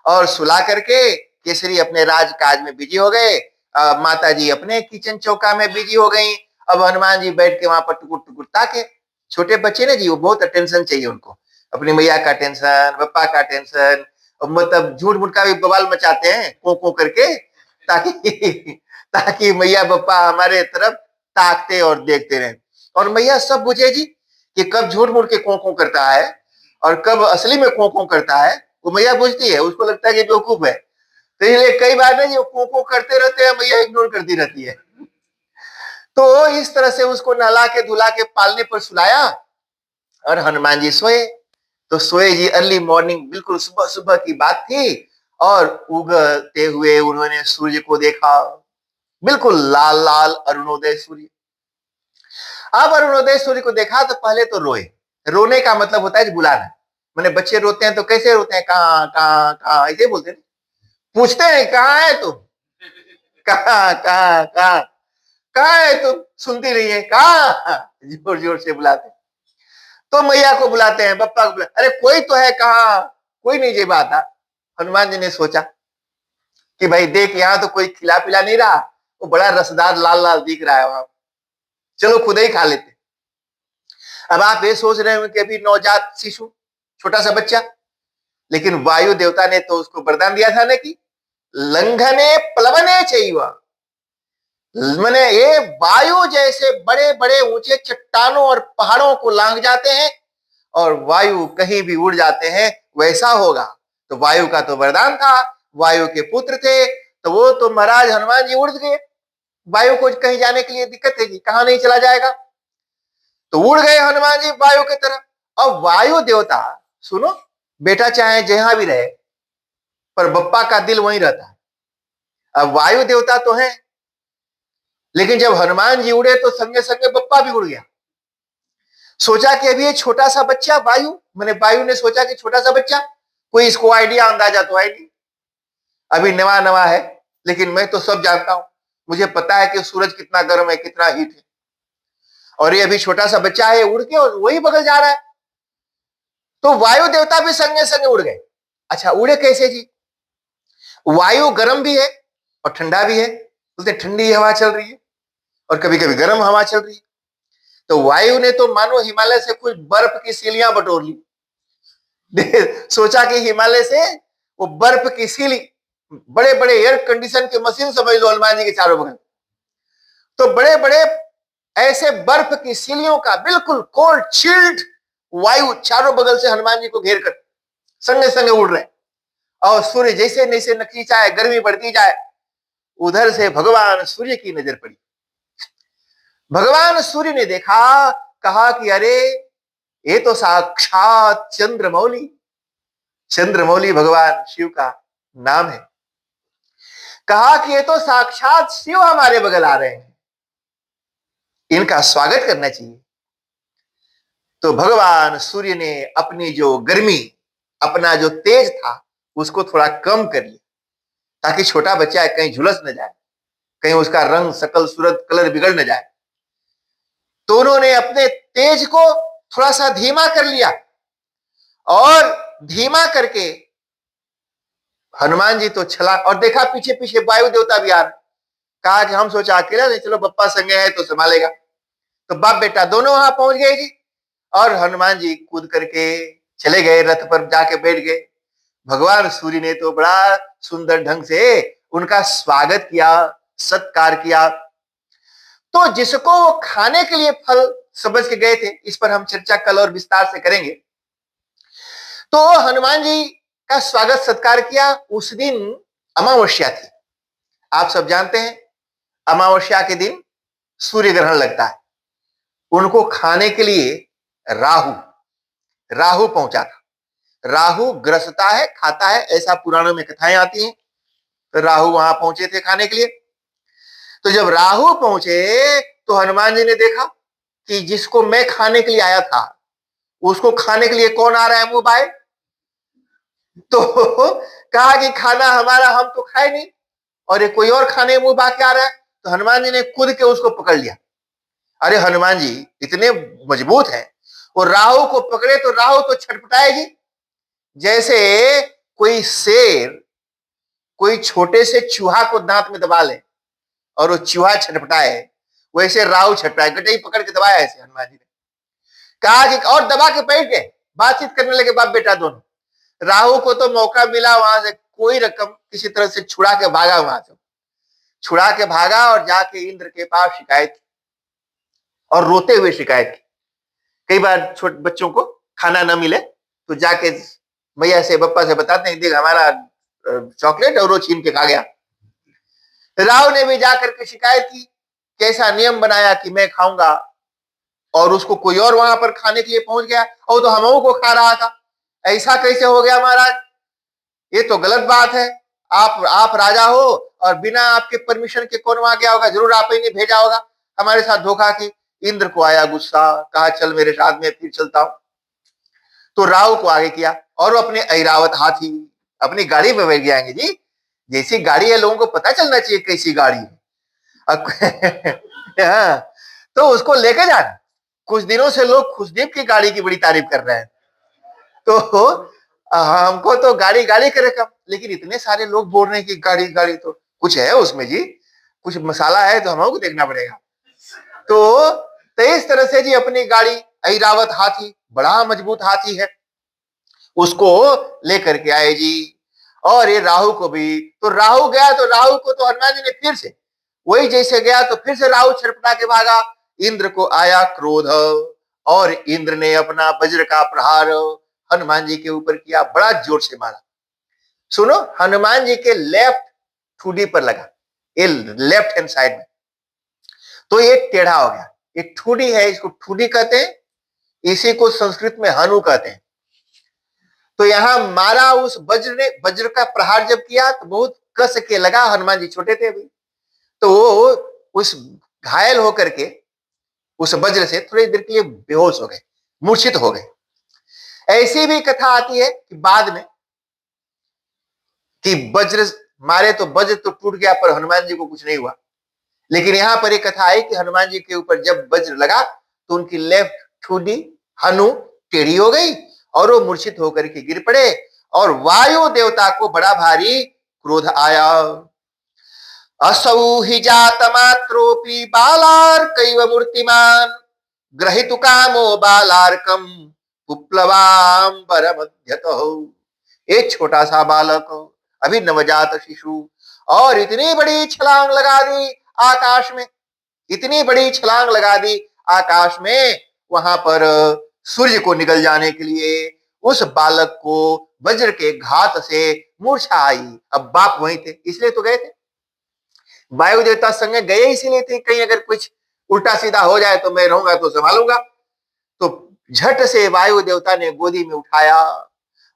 और सुला करके केसरी अपने राज काज में बिजी हो गए, माता जी अपने किचन चौका में बिजी हो गई। अब हनुमान जी बैठ के वहां पर टुकुर टुकुर ताके। छोटे बच्चे ने जी, वो बहुत अटेंशन चाहिए उनको, अपनी मैया का टेंशन, पप्पा का टेंशन, मतलब झूठ मूठ का भी बवाल मचाते हैं को करके, ताकि ताकि मैया पप्पा हमारे तरफ ताकते और देखते रहे। और मैया सब बुझे जी कि कब झूठ मूठ के को करता है और कब असली में को करता है, वो मैया बुझती है। उसको लगता है कि बेवकूफ है, तो इसलिए कई बार ना जो को करते रहते हैं, मैया इग्नोर करती रहती है। तो इस तरह से उसको नहला के धुला के पालने पर सुलाया, और हनुमान जी सोए। तो सोए जी, अर्ली मॉर्निंग, बिल्कुल सुबह सुबह की बात थी, और उगते हुए उन्होंने सूर्य को देखा, बिल्कुल लाल लाल अरुणोदय सूर्य। अब अरुणोदय सूर्य को देखा तो पहले तो रोए। रोने का मतलब होता है बुलाना। मैंने बच्चे रोते हैं तो कैसे रोते हैं, कहाँ कहाँ कहाँ ऐसे बोलते हैं, पूछते हैं कहाँ है तुम, कहाँ कहाँ कहाँ कहाँ है तुम, सुनती नहीं है, कहाँ, जोर जोर से बुलाते। तो मैया को बुलाते हैं, पप्पा को बुलाते, अरे कोई तो है, कहाँ कोई नहीं जी बात। हनुमान जी ने सोचा कि भाई देख, यहाँ तो कोई खिला पिला नहीं रहा, वो बड़ा रसदार लाल लाल दिख रहा है वहां, चलो खुद ही खा लेते। अब आप ये सोच रहे हो कि अभी नवजात शिशु, छोटा सा बच्चा, लेकिन वायु देवता ने तो उसको वरदान दिया था ना कि लंघने प्लवने चाहिए, मैंने ये वायु जैसे बड़े बड़े ऊंचे चट्टानों और पहाड़ों को लांघ जाते हैं और वायु कहीं भी उड़ जाते हैं, वैसा होगा। तो वायु का तो वरदान था, वायु के पुत्र थे, तो वो तो महाराज हनुमान जी उड़ गए। वायु को कहीं जाने के लिए दिक्कत है जी, कहां नहीं चला जाएगा, तो उड़ गए हनुमान जी वायु की तरह। अब वायु देवता सुनो, बेटा चाहे जहां भी रहे पर बप्पा का दिल वहीं रहता है। अब वायु देवता तो है, लेकिन जब हनुमान जी उड़े तो संगे संगे बप्पा भी उड़ गया। सोचा कि अभी ये छोटा सा बच्चा वायु ने सोचा कि छोटा सा बच्चा, कोई इसको आइडिया अंदाजा तो है नहीं, अभी नवा नवा है, लेकिन मैं तो सब जानता हूं, मुझे पता है कि सूरज कितना गर्म है, कितना हीट है, और ये अभी छोटा सा बच्चा है, उड़ के और वही बगल जा रहा है। तो वायु देवता भी संगे संगे उड़ गए। अच्छा, उड़े कैसे जी? वायु गर्म भी है और ठंडा भी है, बोलते ठंडी हवा चल रही है और कभी कभी गर्म हवा चल रही है। तो वायु ने तो मानो हिमालय से कुछ बर्फ की सीलियां बटोर ली। सोचा कि हिमालय से वो बर्फ की सीली, बड़े बड़े एयर कंडीशन के मशीन समझ लो हनुमान जी के चारों बगल, तो बड़े बड़े ऐसे बर्फ की सीलियों का बिल्कुल कोल्ड चिल्ड वायु चारों बगल से हनुमान जी को घेर कर संगे संगे उड़ रहे, और सूर्य जैसे जैसे नकीचा है, गर्मी बढ़ती जाए, उधर से भगवान सूर्य की नजर पड़ी। भगवान सूर्य ने देखा, कहा कि अरे ये तो साक्षात चंद्रमौली, चंद्रमौली भगवान शिव का नाम है। कहा कि ये तो साक्षात शिव हमारे बगल आ रहे हैं, इनका स्वागत करना चाहिए। तो भगवान सूर्य ने अपनी जो गर्मी, अपना जो तेज था, उसको थोड़ा कम कर लिया, ताकि छोटा बच्चा कहीं झुलस न जाए, कहीं उसका रंग शकल सूरत कलर बिगड़ न जाए। तो उन्होंने अपने तेज को थोड़ा सा धीमा कर लिया, और धीमा करके हनुमान जी तो छला, और देखा पीछे पीछे वायु देवता भी आ रहे। कहा कि हम सोचा अकेला नहीं, चलो बप्पा संगे है तो संभालेगा। तो बाप बेटा दोनों वहां पहुंच गए जी, और हनुमान जी कूद करके चले गए, रथ पर जाके बैठ गए। भगवान सूर्य ने तो बड़ा सुंदर ढंग से उनका स्वागत किया, सत्कार किया। तो जिसको वो खाने के लिए फल समझ के गए थे, इस पर हम चर्चा कल और विस्तार से करेंगे। तो हनुमान जी का स्वागत सत्कार किया। उस दिन अमावस्या थी, आप सब जानते हैं अमावस्या के दिन सूर्य ग्रहण लगता है। उनको खाने के लिए राहु राहु पहुंचा था। राहु ग्रसता है, खाता है, ऐसा पुराणों में कथाएं आती हैं। तो राहु वहां पहुंचे थे खाने के लिए। तो जब राहु पहुंचे तो हनुमान जी ने देखा कि जिसको मैं खाने के लिए आया था, उसको खाने के लिए कौन आ रहा है मुंह बाए। तो कहा कि खाना हमारा हम तो खाए नहीं, और ये कोई और खाने मुंह बा के आ रहा है। तो हनुमान जी ने कूद के उसको पकड़ लिया। अरे हनुमान जी इतने मजबूत हैं, वो राहु को पकड़े तो राहु तो छटपटाएगी, जैसे कोई शेर कोई छोटे से चूहा को दांत में दबा ले और वो चूहा छटपटाए, वैसे राहु छटपटाए। गटई पकड़ के दबाया ऐसे हनुमान जी ने। कहा कि और दबा के बैठ गए, बातचीत करने लगे बाप बेटा दोनों। राहु को तो मौका मिला वहां से कोई रकम किसी तरह से छुड़ा के भागा, वहां से छुड़ा के भागा और जाके इंद्र के पास शिकायत की, और रोते हुए शिकायत की। कई बार छोटे बच्चों को खाना न मिले तो जाके भैया से बप्पा से बताते हैं, देख हमारा चॉकलेट और वो छीन के खा गया। राव ने भी जाकर के शिकायत की, कैसा नियम बनाया कि मैं खाऊंगा, और उसको कोई और वहां पर खाने के लिए पहुंच गया, और तो हम को खा रहा था। ऐसा कैसे हो गया महाराज, ये तो गलत बात है। आप राजा हो और बिना आपके परमिशन के कौन वहां गया होगा, जरूर आप ही ने भेजा होगा हमारे साथ धोखा की। इंद्र को आया गुस्सा, कहा चल मेरे साथ में फिर चलता हूं। तो राव को आगे किया, और वो अपने ऐरावत हाथी अपनी गाड़ी में बैठ गया जी। जैसी गाड़ी है लोगों को पता चलना चाहिए कैसी गाड़ी है। हाँ, तो उसको लेके जाना। कुछ दिनों से लोग खुशदीप की गाड़ी की बड़ी तारीफ कर रहे हैं, तो हमको तो गाड़ी गाड़ी करे कम, लेकिन इतने सारे लोग बोल रहे हैं कि गाड़ी गाड़ी, तो कुछ है उसमें जी, कुछ मसाला है, तो हमको देखना पड़ेगा। तो इस तरह से जी अपनी गाड़ी, ऐरावत हाथी बड़ा मजबूत हाथी है, उसको लेकर के आए जी। और ये राहु को भी, तो राहु गया तो राहु को तो हनुमान जी ने फिर से वही जैसे गया तो फिर से राहु छटपटा के भागा। इंद्र को आया क्रोध और इंद्र ने अपना वज्र का प्रहार हनुमान जी के ऊपर किया, बड़ा जोर से मारा। सुनो, हनुमान जी के लेफ्ट ठुडी पर लगा, ये लेफ्ट हैंड साइड में, तो ये टेढ़ा हो गया। ये ठुडी है, इसको ठुडी कहते हैं, इसी को संस्कृत में हनु कहते हैं। तो यहां मारा, उस वज्र ने, वज्र का प्रहार जब किया तो बहुत कस के लगा। हनुमान जी छोटे थे अभी, तो वो उस घायल होकर के उस वज्र से थोड़ी देर के लिए बेहोश हो गए, मूर्छित हो गए। ऐसी भी कथा आती है कि बाद में कि वज्र मारे तो वज्र तो टूट गया पर हनुमान जी को कुछ नहीं हुआ। लेकिन यहां पर एक कथा आई कि हनुमान जी के ऊपर जब वज्र लगा तो उनकी लेफ्ट ठुडी हनु टेढ़ी हो गई और वो मूर्छित होकर के गिर पड़े और वायु देवता को बड़ा भारी क्रोध आया। असौ हि जातमात्रोपि बालार्कैव मूर्तिमान ग्रहीतु कामो बालार्कम पुप्लवांबरमध्यतः। एक छोटा सा बालक, अभी नवजात शिशु, और इतनी बड़ी छलांग लगा दी आकाश में, इतनी बड़ी छलांग लगा दी आकाश में, वहां पर सूर्य को निकल जाने के लिए। उस बालक को वज्र के घात से मूर्छा आई। अब बाप वहीं थे, इसलिए तो गए थे, वायु देवता संग गए इसीलिए थे, कहीं अगर कुछ उल्टा सीधा हो जाए तो मैं रहूंगा तो संभालूंगा। तो झट से वायु देवता ने गोदी में उठाया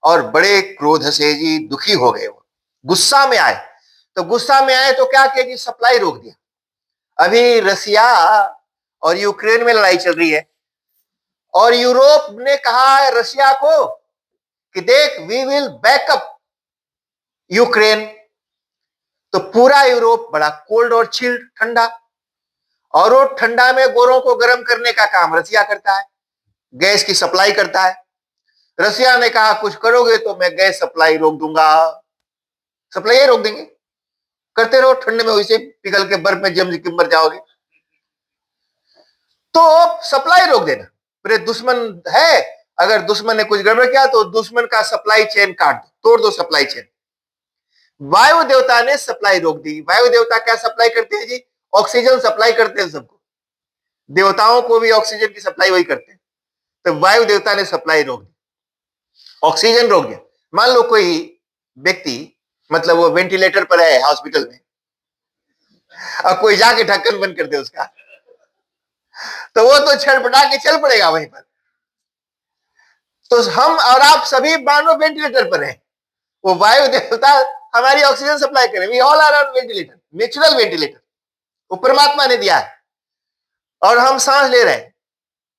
और बड़े क्रोध से जी दुखी हो गए, वो गुस्सा में आए। तो गुस्सा में आए तो क्या किया जी, सप्लाई रोक दिया। अभी रसिया और यूक्रेन में लड़ाई चल रही है और यूरोप ने कहा है रसिया को कि देख, वी विल बैकअप यूक्रेन। तो पूरा यूरोप बड़ा कोल्ड और चिल्ड, ठंडा, और वो ठंडा में गोरों को गर्म करने का काम रसिया करता है, गैस की सप्लाई करता है। रसिया ने कहा कुछ करोगे तो मैं गैस सप्लाई रोक दूंगा। सप्लाई रोक देंगे, करते रहो, ठंड में वैसे पिघल के बर्फ में जम के मर जाओगे। तो सप्लाई रोक देना, मेरे दुश्मन है, अगर दुश्मन ने कुछ गड़बड़ किया तो दुश्मन का सप्लाई चेन काट दो, तोड़ दो सप्लाई चेन। वायु देवता ने सप्लाई रोक दी। वायु देवता क्या सप्लाई करते हैं जी, ऑक्सीजन सप्लाई करते हैं सबको, देवताओं को भी ऑक्सीजन की सप्लाई वही करते हैं। तो वायु देवता ने सप्लाई रोक दी, ऑक्सीजन रोक दिया। मान लो कोई व्यक्ति, मतलब वो वेंटिलेटर पर है हॉस्पिटल में, अब कोई जाके ढक्कन बंद कर दे उसका, तो वो तो छड़पटा के चल पड़ेगा वहीं पर। तो हम और आप सभी मानो वेंटिलेटर पर हैं, वो वायु देवता हमारी ऑक्सीजन सप्लाई करें। We all are on ventilator, natural ventilator, वो परमात्मा ने दिया है और हम सांस ले रहे हैं।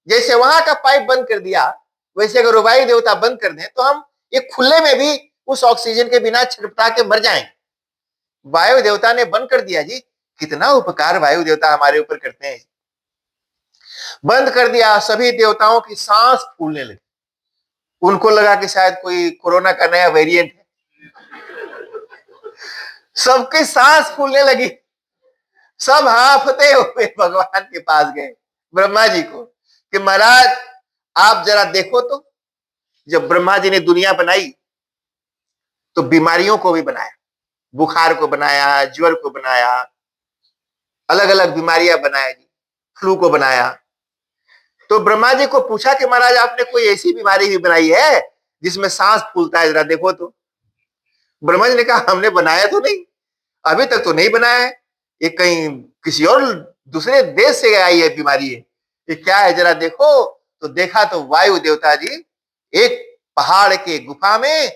जैसे वहां का पाइप बंद कर दिया, वैसे अगर वायु देवता बंद कर दें तो हम ये खुले में भी उस ऑक्सीजन के बिना छटपटा के मर जाएंगे। वायु देवता ने बंद कर दिया जी, कितना उपकार वायु देवता हमारे ऊपर करते हैं। बंद कर दिया, सभी देवताओं की सांस फूलने लगी। उनको लगा कि शायद कोई कोरोना का नया वेरिएंट है, सबकी सांस फूलने लगी। सब हांफते हुए भगवान के पास गए, ब्रह्मा जी को, कि महाराज आप जरा देखो तो। जब ब्रह्मा जी ने दुनिया बनाई तो बीमारियों को भी बनाया, बुखार को बनाया, ज्वर को बनाया, अलग अलग बीमारियां बनाया जी, फ्लू को बनाया। तो ब्रह्मा जी को पूछा कि महाराज आपने कोई ऐसी बीमारी भी बनाई है जिसमें सांस फूलता है, जरा देखो तो। ब्रह्मा जी ने कहा हमने बनाया तो नहीं, अभी तक तो नहीं बनाया है, ये कहीं किसी और दूसरे देश से आई है बीमारी है, ये क्या है जरा देखो। तो देखा तो वायु देवता जी एक पहाड़ के गुफा में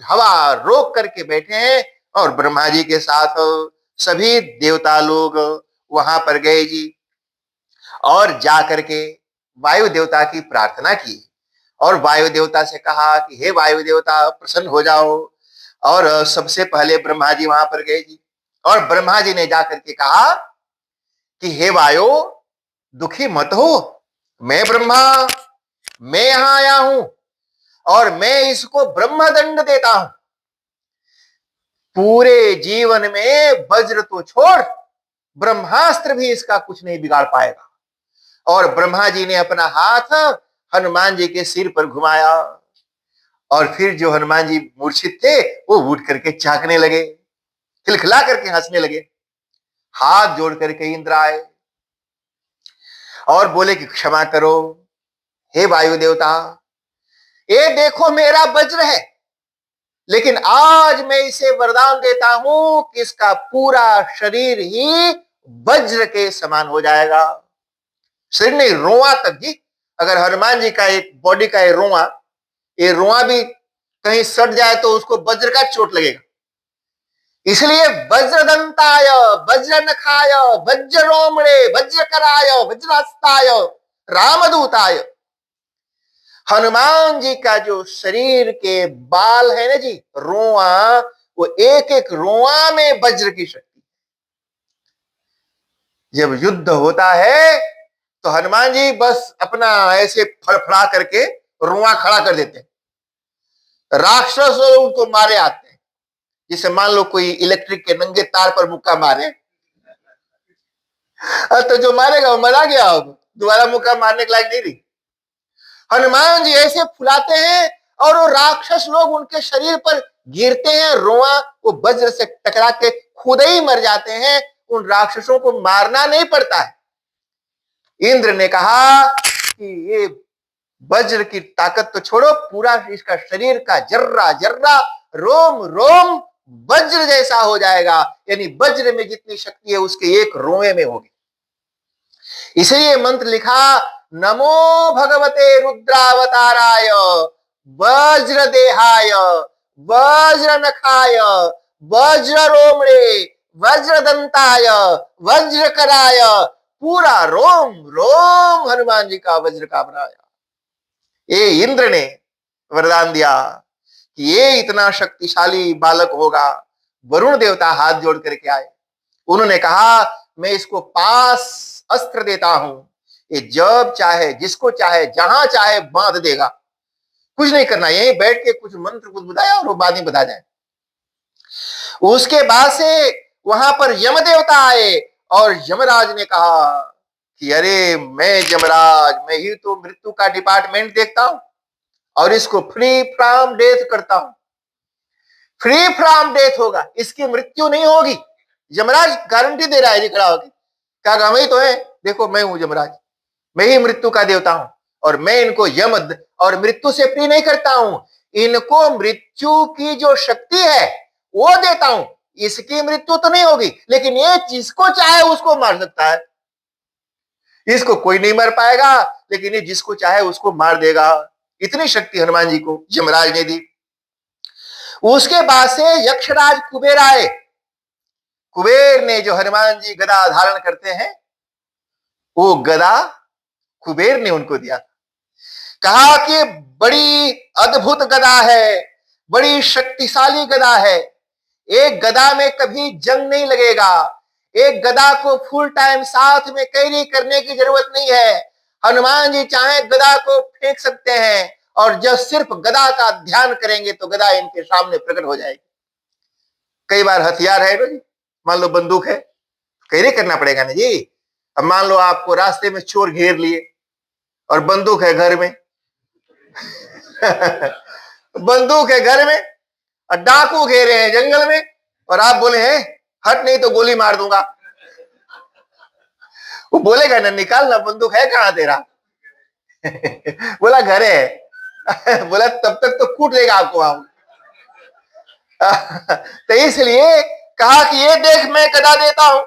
हवा रोक करके बैठे हैं और ब्रह्मा जी के साथ सभी देवता लोग वहां पर गए जी, और जा करके वायु देवता की प्रार्थना की और वायु देवता से कहा कि हे वायु देवता प्रसन्न हो जाओ। और सबसे पहले ब्रह्मा जी वहां पर गए जी, और ब्रह्मा जी ने जाकर के कहा कि हे वायु दुखी मत हो, मैं ब्रह्मा, मैं यहां आया हूं और मैं इसको ब्रह्मदंड देता हूं। पूरे जीवन में वज्र तो छोड़, ब्रह्मास्त्र भी इसका कुछ नहीं बिगाड़ पाएगा। और ब्रह्मा जी ने अपना हाथ हनुमान जी के सिर पर घुमाया और फिर जो हनुमान जी मूर्छित थे वो उठ करके चाकने लगे, खिलखिला करके हंसने लगे। हाथ जोड़ करके इंद्र आए और बोले कि क्षमा करो हे वायु देवता, ये देखो मेरा वज्र है, लेकिन आज मैं इसे वरदान देता हूं कि इसका पूरा शरीर ही वज्र के समान हो जाएगा। शरीर नहीं, रोआ तक जी। अगर हनुमान जी का एक बॉडी का ये रोआ भी कहीं सट जाए तो उसको वज्र का चोट लगेगा। इसलिए वज्रदंताय, वज्र नखाय, वज्र रोमणे, वज्र कराय, वज्रहस्ताय, रामदूताय, हनुमान जी का जो शरीर के बाल है ना जी, रोआ, वो एक एक रोआ में वज्र की शक्ति। जब युद्ध होता है तो हनुमान जी बस अपना ऐसे फड़फड़ा करके रोआ खड़ा कर देते हैं, राक्षस उनको मारे आते हैं। जिसे मान लो कोई इलेक्ट्रिक के नंगे तार पर मुक्का मारे, तो जो मारेगा वो मरा गया, अब दोबारा मुक्का मारने के लायक नहीं रही। हनुमान जी ऐसे फुलाते हैं और वो राक्षस लोग उनके शरीर पर गिरते हैं, रोआ वो वज्र से टकरा के खुद ही मर जाते हैं। उन राक्षसों को मारना नहीं पड़ता है। इंद्र ने कहा कि ये वज्र की ताकत तो छोड़ो, पूरा इसका शरीर का जर्रा जर्रा, रोम रोम वज्र जैसा हो जाएगा, यानी वज्र में जितनी शक्ति है उसके एक रोए में होगी। इसलिए मंत्र लिखा, नमो भगवते रुद्रावताराय, वज्र देहाय, वज्र नखाय, वज्र रोमणे, वज्र दंताय, वज्र कराय, पूरा रोम रोम हनुमान जी का वज्र का बनाया। ये इंद्र ने वरदान दिया कि ये इतना शक्तिशाली बालक होगा। वरुण देवता हाथ जोड़ करके आए, उन्होंने कहा मैं इसको 5 अस्त्र देता हूं, ये जब चाहे, जिसको चाहे, जहां चाहे बांध देगा, कुछ नहीं करना, यहीं बैठ के कुछ मंत्र कुछ बताया और वो बाद में बता जाए। उसके बाद से वहां पर यम देवता आए और यमराज ने कहा कि अरे मैं यमराज, मैं ही तो मृत्यु का डिपार्टमेंट देखता हूं और इसको फ्री फ्रॉम डेथ करता हूं। फ्री फ्रॉम डेथ होगा, इसकी मृत्यु नहीं होगी। यमराज गारंटी दे रहा है जी खड़ा होकर, क्या मैं ही तो है, देखो मैं हूं यमराज, मैं ही मृत्यु का देवता हूं और मैं इनको यम और मृत्यु से फ्री नहीं करता हूं, इनको मृत्यु की जो शक्ति है वो देता हूं। इसकी मृत्यु तो नहीं होगी, लेकिन ये जिसको चाहे उसको मार सकता है। इसको कोई नहीं मार पाएगा, लेकिन ये जिसको चाहे उसको मार देगा। इतनी शक्ति हनुमान जी को यमराज ने दी। उसके बाद से यक्षराज कुबेर आए। कुबेर ने जो हनुमान जी गदा धारण करते हैं, वो गदा कुबेर ने उनको दिया। कहा कि बड़ी अद्भुत गदा है, बड़ी शक्तिशाली गदा है, एक गदा में कभी जंग नहीं लगेगा, एक गदा को फुल टाइम साथ में कैरी करने की जरूरत नहीं है। हनुमान जी चाहे गदा को फेंक सकते हैं और जब सिर्फ गदा का ध्यान करेंगे तो गदा इनके सामने प्रकट हो जाएगी। कई बार हथियार है ना जी, मान लो बंदूक है, कैरी करना पड़ेगा ना जी। अब मान लो आपको रास्ते में चोर घेर लिए और बंदूक है घर में बंदूक है घर में और डाकू घेरे हैं जंगल में, और आप बोले हैं हट नहीं तो गोली मार दूंगा। वो बोलेगा ना निकाल ना, बंदूक है कहां तेरा बोला घर है बोला तब तक तो कूट देगा आपको वहां तो इसलिए कहा कि ये देख मैं गदा देता हूं,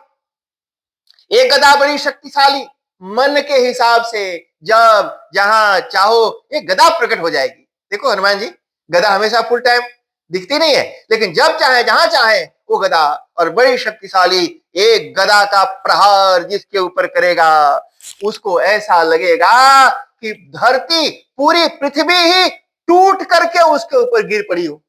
ये गदा बड़ी शक्तिशाली, मन के हिसाब से जब जहां चाहो ये गदा प्रकट हो जाएगी। देखो हनुमान जी, गदा हमेशा फुल टाइम दिखती नहीं है, लेकिन जब चाहे जहां चाहे वो गदा, और बड़ी शक्तिशाली। एक गदा का प्रहार जिसके ऊपर करेगा उसको ऐसा लगेगा कि धरती, पूरी पृथ्वी ही टूट करके उसके ऊपर गिर पड़ी हो,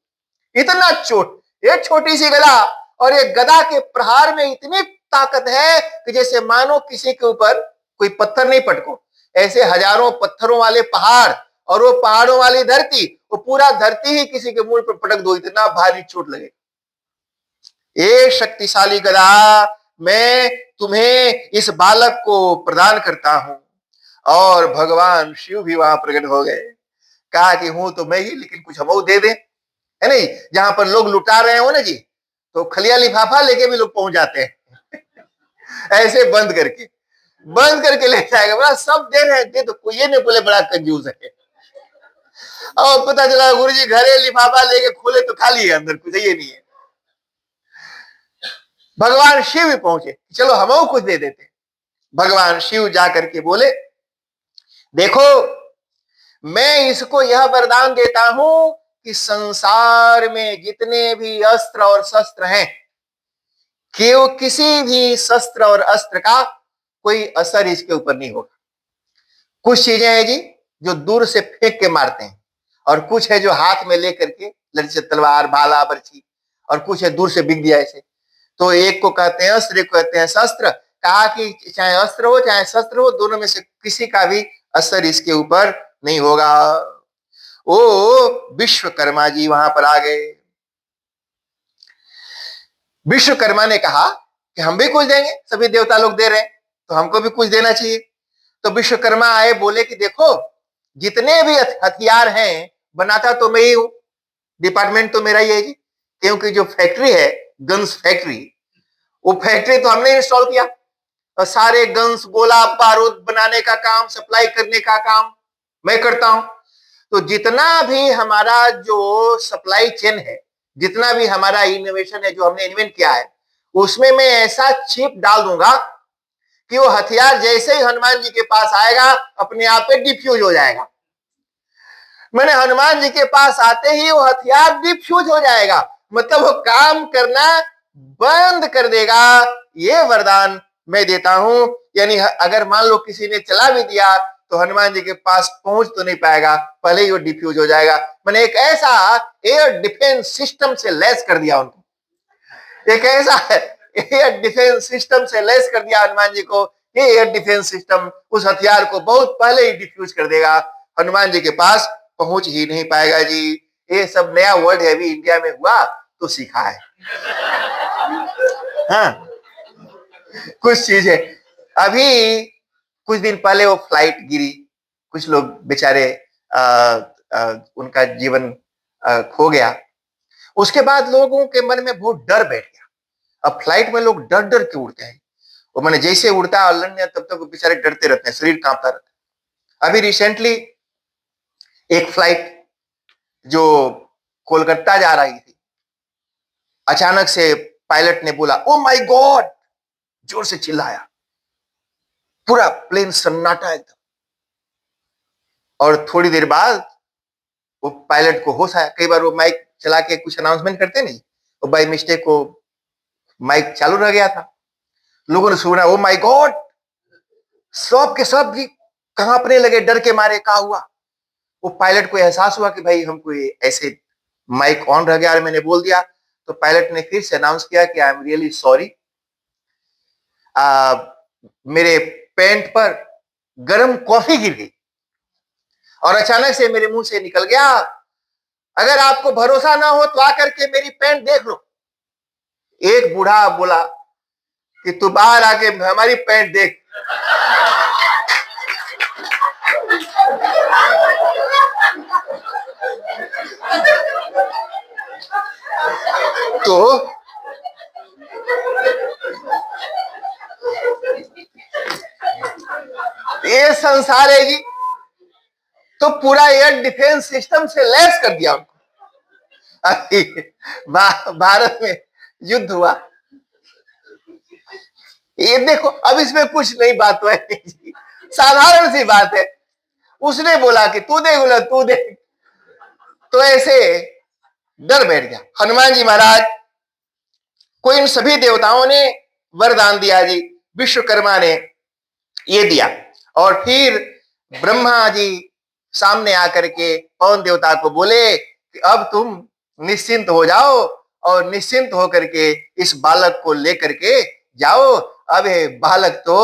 इतना चोट। एक छोटी सी गदा और एक गदा के प्रहार में इतनी ताकत है कि जैसे मानो किसी के ऊपर कोई पत्थर नहीं पटको, ऐसे हजारों पत्थरों वाले पहाड़ और वो पहाड़ों वाली धरती, वो पूरा धरती ही किसी के मुंह पर पटक दो, इतना भारी चोट लगे। ये शक्तिशाली गदा मैं तुम्हें इस बालक को प्रदान करता हूं। और भगवान शिव भी वहां प्रकट हो गए। कहा कि हूं तो मैं ही, लेकिन कुछ हम दे दें, है नहीं। जहां पर लोग लुटा रहे हो ना जी, तो खलिया लिफाफा लेके भी लोग पहुंच जाते हैं ऐसे बंद करके ले जाएगा। बोला सब दे रहे थे तो कोई ये नहीं बोले बड़ा कंजूस है। और पता चला गुरुजी घरे लिफाफा लेके खोले तो खाली है, अंदर कुछ ये नहीं है। भगवान शिव भी पहुंचे, चलो हम कुछ दे देते। भगवान शिव जाकर के बोले देखो मैं इसको यह वरदान देता हूं कि संसार में जितने भी अस्त्र और शस्त्र हैं कि वो किसी भी शस्त्र और अस्त्र का कोई असर इसके ऊपर नहीं होगा। कुछ चीजें हैं जी जो दूर से फेंक के मारते हैं, और कुछ है जो हाथ में लेकर के लड़ी, तलवार, भाला, बर्छी, और कुछ है दूर से बिक दिया ऐसे। तो एक को कहते हैं अस्त्र, एक को कहते हैं शस्त्र। कहा कि चाहे अस्त्र हो चाहे शस्त्र हो, दोनों में से किसी का भी असर इसके ऊपर नहीं होगा। ओ विश्वकर्मा जी वहां पर आ गए। विश्वकर्मा ने कहा कि हम भी कुछ देंगे, सभी देवता लोग दे रहे हैं तो हमको भी कुछ देना चाहिए। तो विश्वकर्मा आए, बोले कि देखो जितने भी हथियार हैं बनाता तो मैं ही हूं, डिपार्टमेंट तो मेरा ही है जी, क्योंकि जो फैक्ट्री है गन्स फैक्ट्री, वो फैक्ट्री तो हमने इंस्टॉल किया, और सारे गन्स, गोला बारूद बनाने का काम, सप्लाई करने का काम मैं करता हूं। तो जितना भी हमारा जो सप्लाई चेन है, जितना भी हमारा इनोवेशन है जो हमने इन्वेंट किया है, उसमें मैं ऐसा चिप डाल दूंगा कि वो हथियार जैसे ही हनुमान जी के पास आएगा अपने आप पे डिफ्यूज हो जाएगा। मैंने हनुमान जी के पास आते ही वो हथियार डिफ्यूज हो जाएगा, मतलब वो काम करना बंद कर देगा। ये वरदान मैं देता हूं। यानी अगर मान लो किसी ने चला भी दिया तो हनुमान जी के पास पहुंच तो नहीं पाएगा, पहले ही वो डिफ्यूज हो जाएगा। मैंने एक ऐसा एयर डिफेंस सिस्टम से लैस कर दिया उनको, एक ऐसा एयर डिफेंस सिस्टम से लैस कर दिया हनुमान जी को। ये एयर डिफेंस सिस्टम उस हथियार को बहुत पहले ही डिफ्यूज कर देगा, हनुमान जी के पास पहुंच ही नहीं पाएगा जी। ये सब नया वर्ड है, अभी इंडिया में हुआ तो सीखा है। हाँ, कुछ चीजें अभी कुछ दिन पहले वो फ्लाइट गिरी, कुछ लोग बेचारे उनका जीवन खो गया। उसके बाद लोगों के मन में बहुत डर बैठ गया। अब फ्लाइट में लोग डर डर के उड़ते हैं, वो मैंने जैसे उड़ता है अल्लाह तब तक बेचारे डरते रहते हैं, शरीर कांपता रहता है। अभी रिसेंटली एक फ्लाइट जो कोलकाता जा रही थी, अचानक से पायलट ने बोला ओ माय गॉड, जोर से चिल्लाया, पूरा प्लेन सन्नाटा एकदम। और थोड़ी देर बाद वो पायलट को होश आया। कई बार वो माइक चला के कुछ अनाउंसमेंट करते नहीं, वो बाय मिस्टेक को माइक चालू रह गया था। लोगों ने सुना ओ माय गॉड, सब के सब भी कांपने लगे डर के मारे। क्या हुआ? वो पायलट को एहसास हुआ कि भाई हमको ऐसे माइक ऑन रह गया और मैंने बोल दिया। तो पायलट ने फिर से अनाउंस किया कि आई एम रियली सॉरी, मेरे पैंट पर गर्म कॉफी गिर गई और अचानक से मेरे मुंह से निकल गया। अगर आपको भरोसा ना हो तो आकर के मेरी पैंट देख लो। एक बूढ़ा बोला कि तू बाहर आके हमारी पैंट देख। तो ये संसार है जी, तो पूरा एयर डिफेंस सिस्टम से लैस कर दिया उनको। भारत में युद्ध हुआ, ये देखो। अब इसमें कुछ नहीं बात है, साधारण सी बात है। उसने बोला कि तू देख, बोला तू देख, तो ऐसे डर बैठ गया। हनुमान जी महाराज को इन सभी देवताओं ने वरदान दिया जी, विश्वकर्मा ने ये दिया। और फिर ब्रह्मा जी सामने आकर के पवन देवता को बोले कि अब तुम निश्चिंत हो जाओ और निश्चिंत होकर के इस बालक को लेकर के जाओ। अब ये बालक तो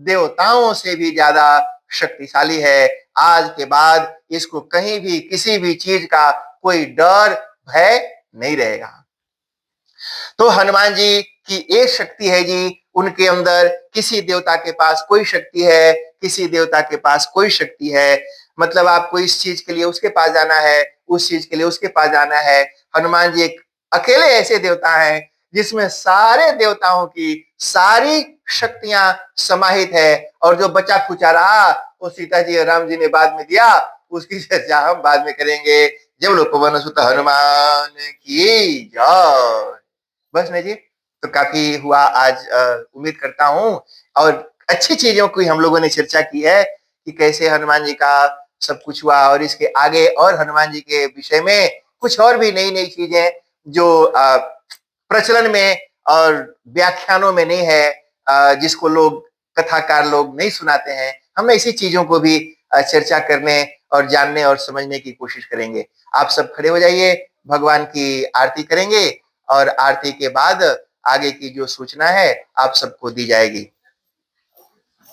देवताओं से भी ज्यादा शक्तिशाली है। आज के बाद इसको कहीं भी किसी भी चीज का कोई डर भय नहीं रहेगा। तो हनुमान जी की एक शक्ति है जी, उनके अंदर किसी देवता के पास कोई शक्ति है, किसी देवता के पास कोई शक्ति है। मतलब आपको इस चीज के लिए उसके पास जाना है, उस चीज के लिए उसके पास जाना है। हनुमान जी एक अकेले ऐसे देवता हैं जिसमें सारे देवताओं की सारी शक्तियां समाहित है। और जो बचा खुचा रहा वो सीता जी और राम जी ने बाद में दिया, उसकी चर्चा हम बाद में करेंगे। जब लोग पवन सुत हनुमान की जय। बस नहीं जी, तो काफी हुआ आज। उम्मीद करता हूं और अच्छी चीजों की हम लोगों ने चर्चा की है कि कैसे हनुमान जी का सब कुछ हुआ, और इसके आगे और हनुमान जी के विषय में कुछ और भी नई नई चीजें जो प्रचलन में और व्याख्यानों में नहीं है, जिसको लोग कथाकार लोग नहीं सुनाते हैं, हम ऐसी चीजों को भी चर्चा करने और जानने और समझने की कोशिश करेंगे। आप सब खड़े हो जाइए, भगवान की आरती करेंगे और आरती के बाद आगे की जो सूचना है आप सबको दी जाएगी।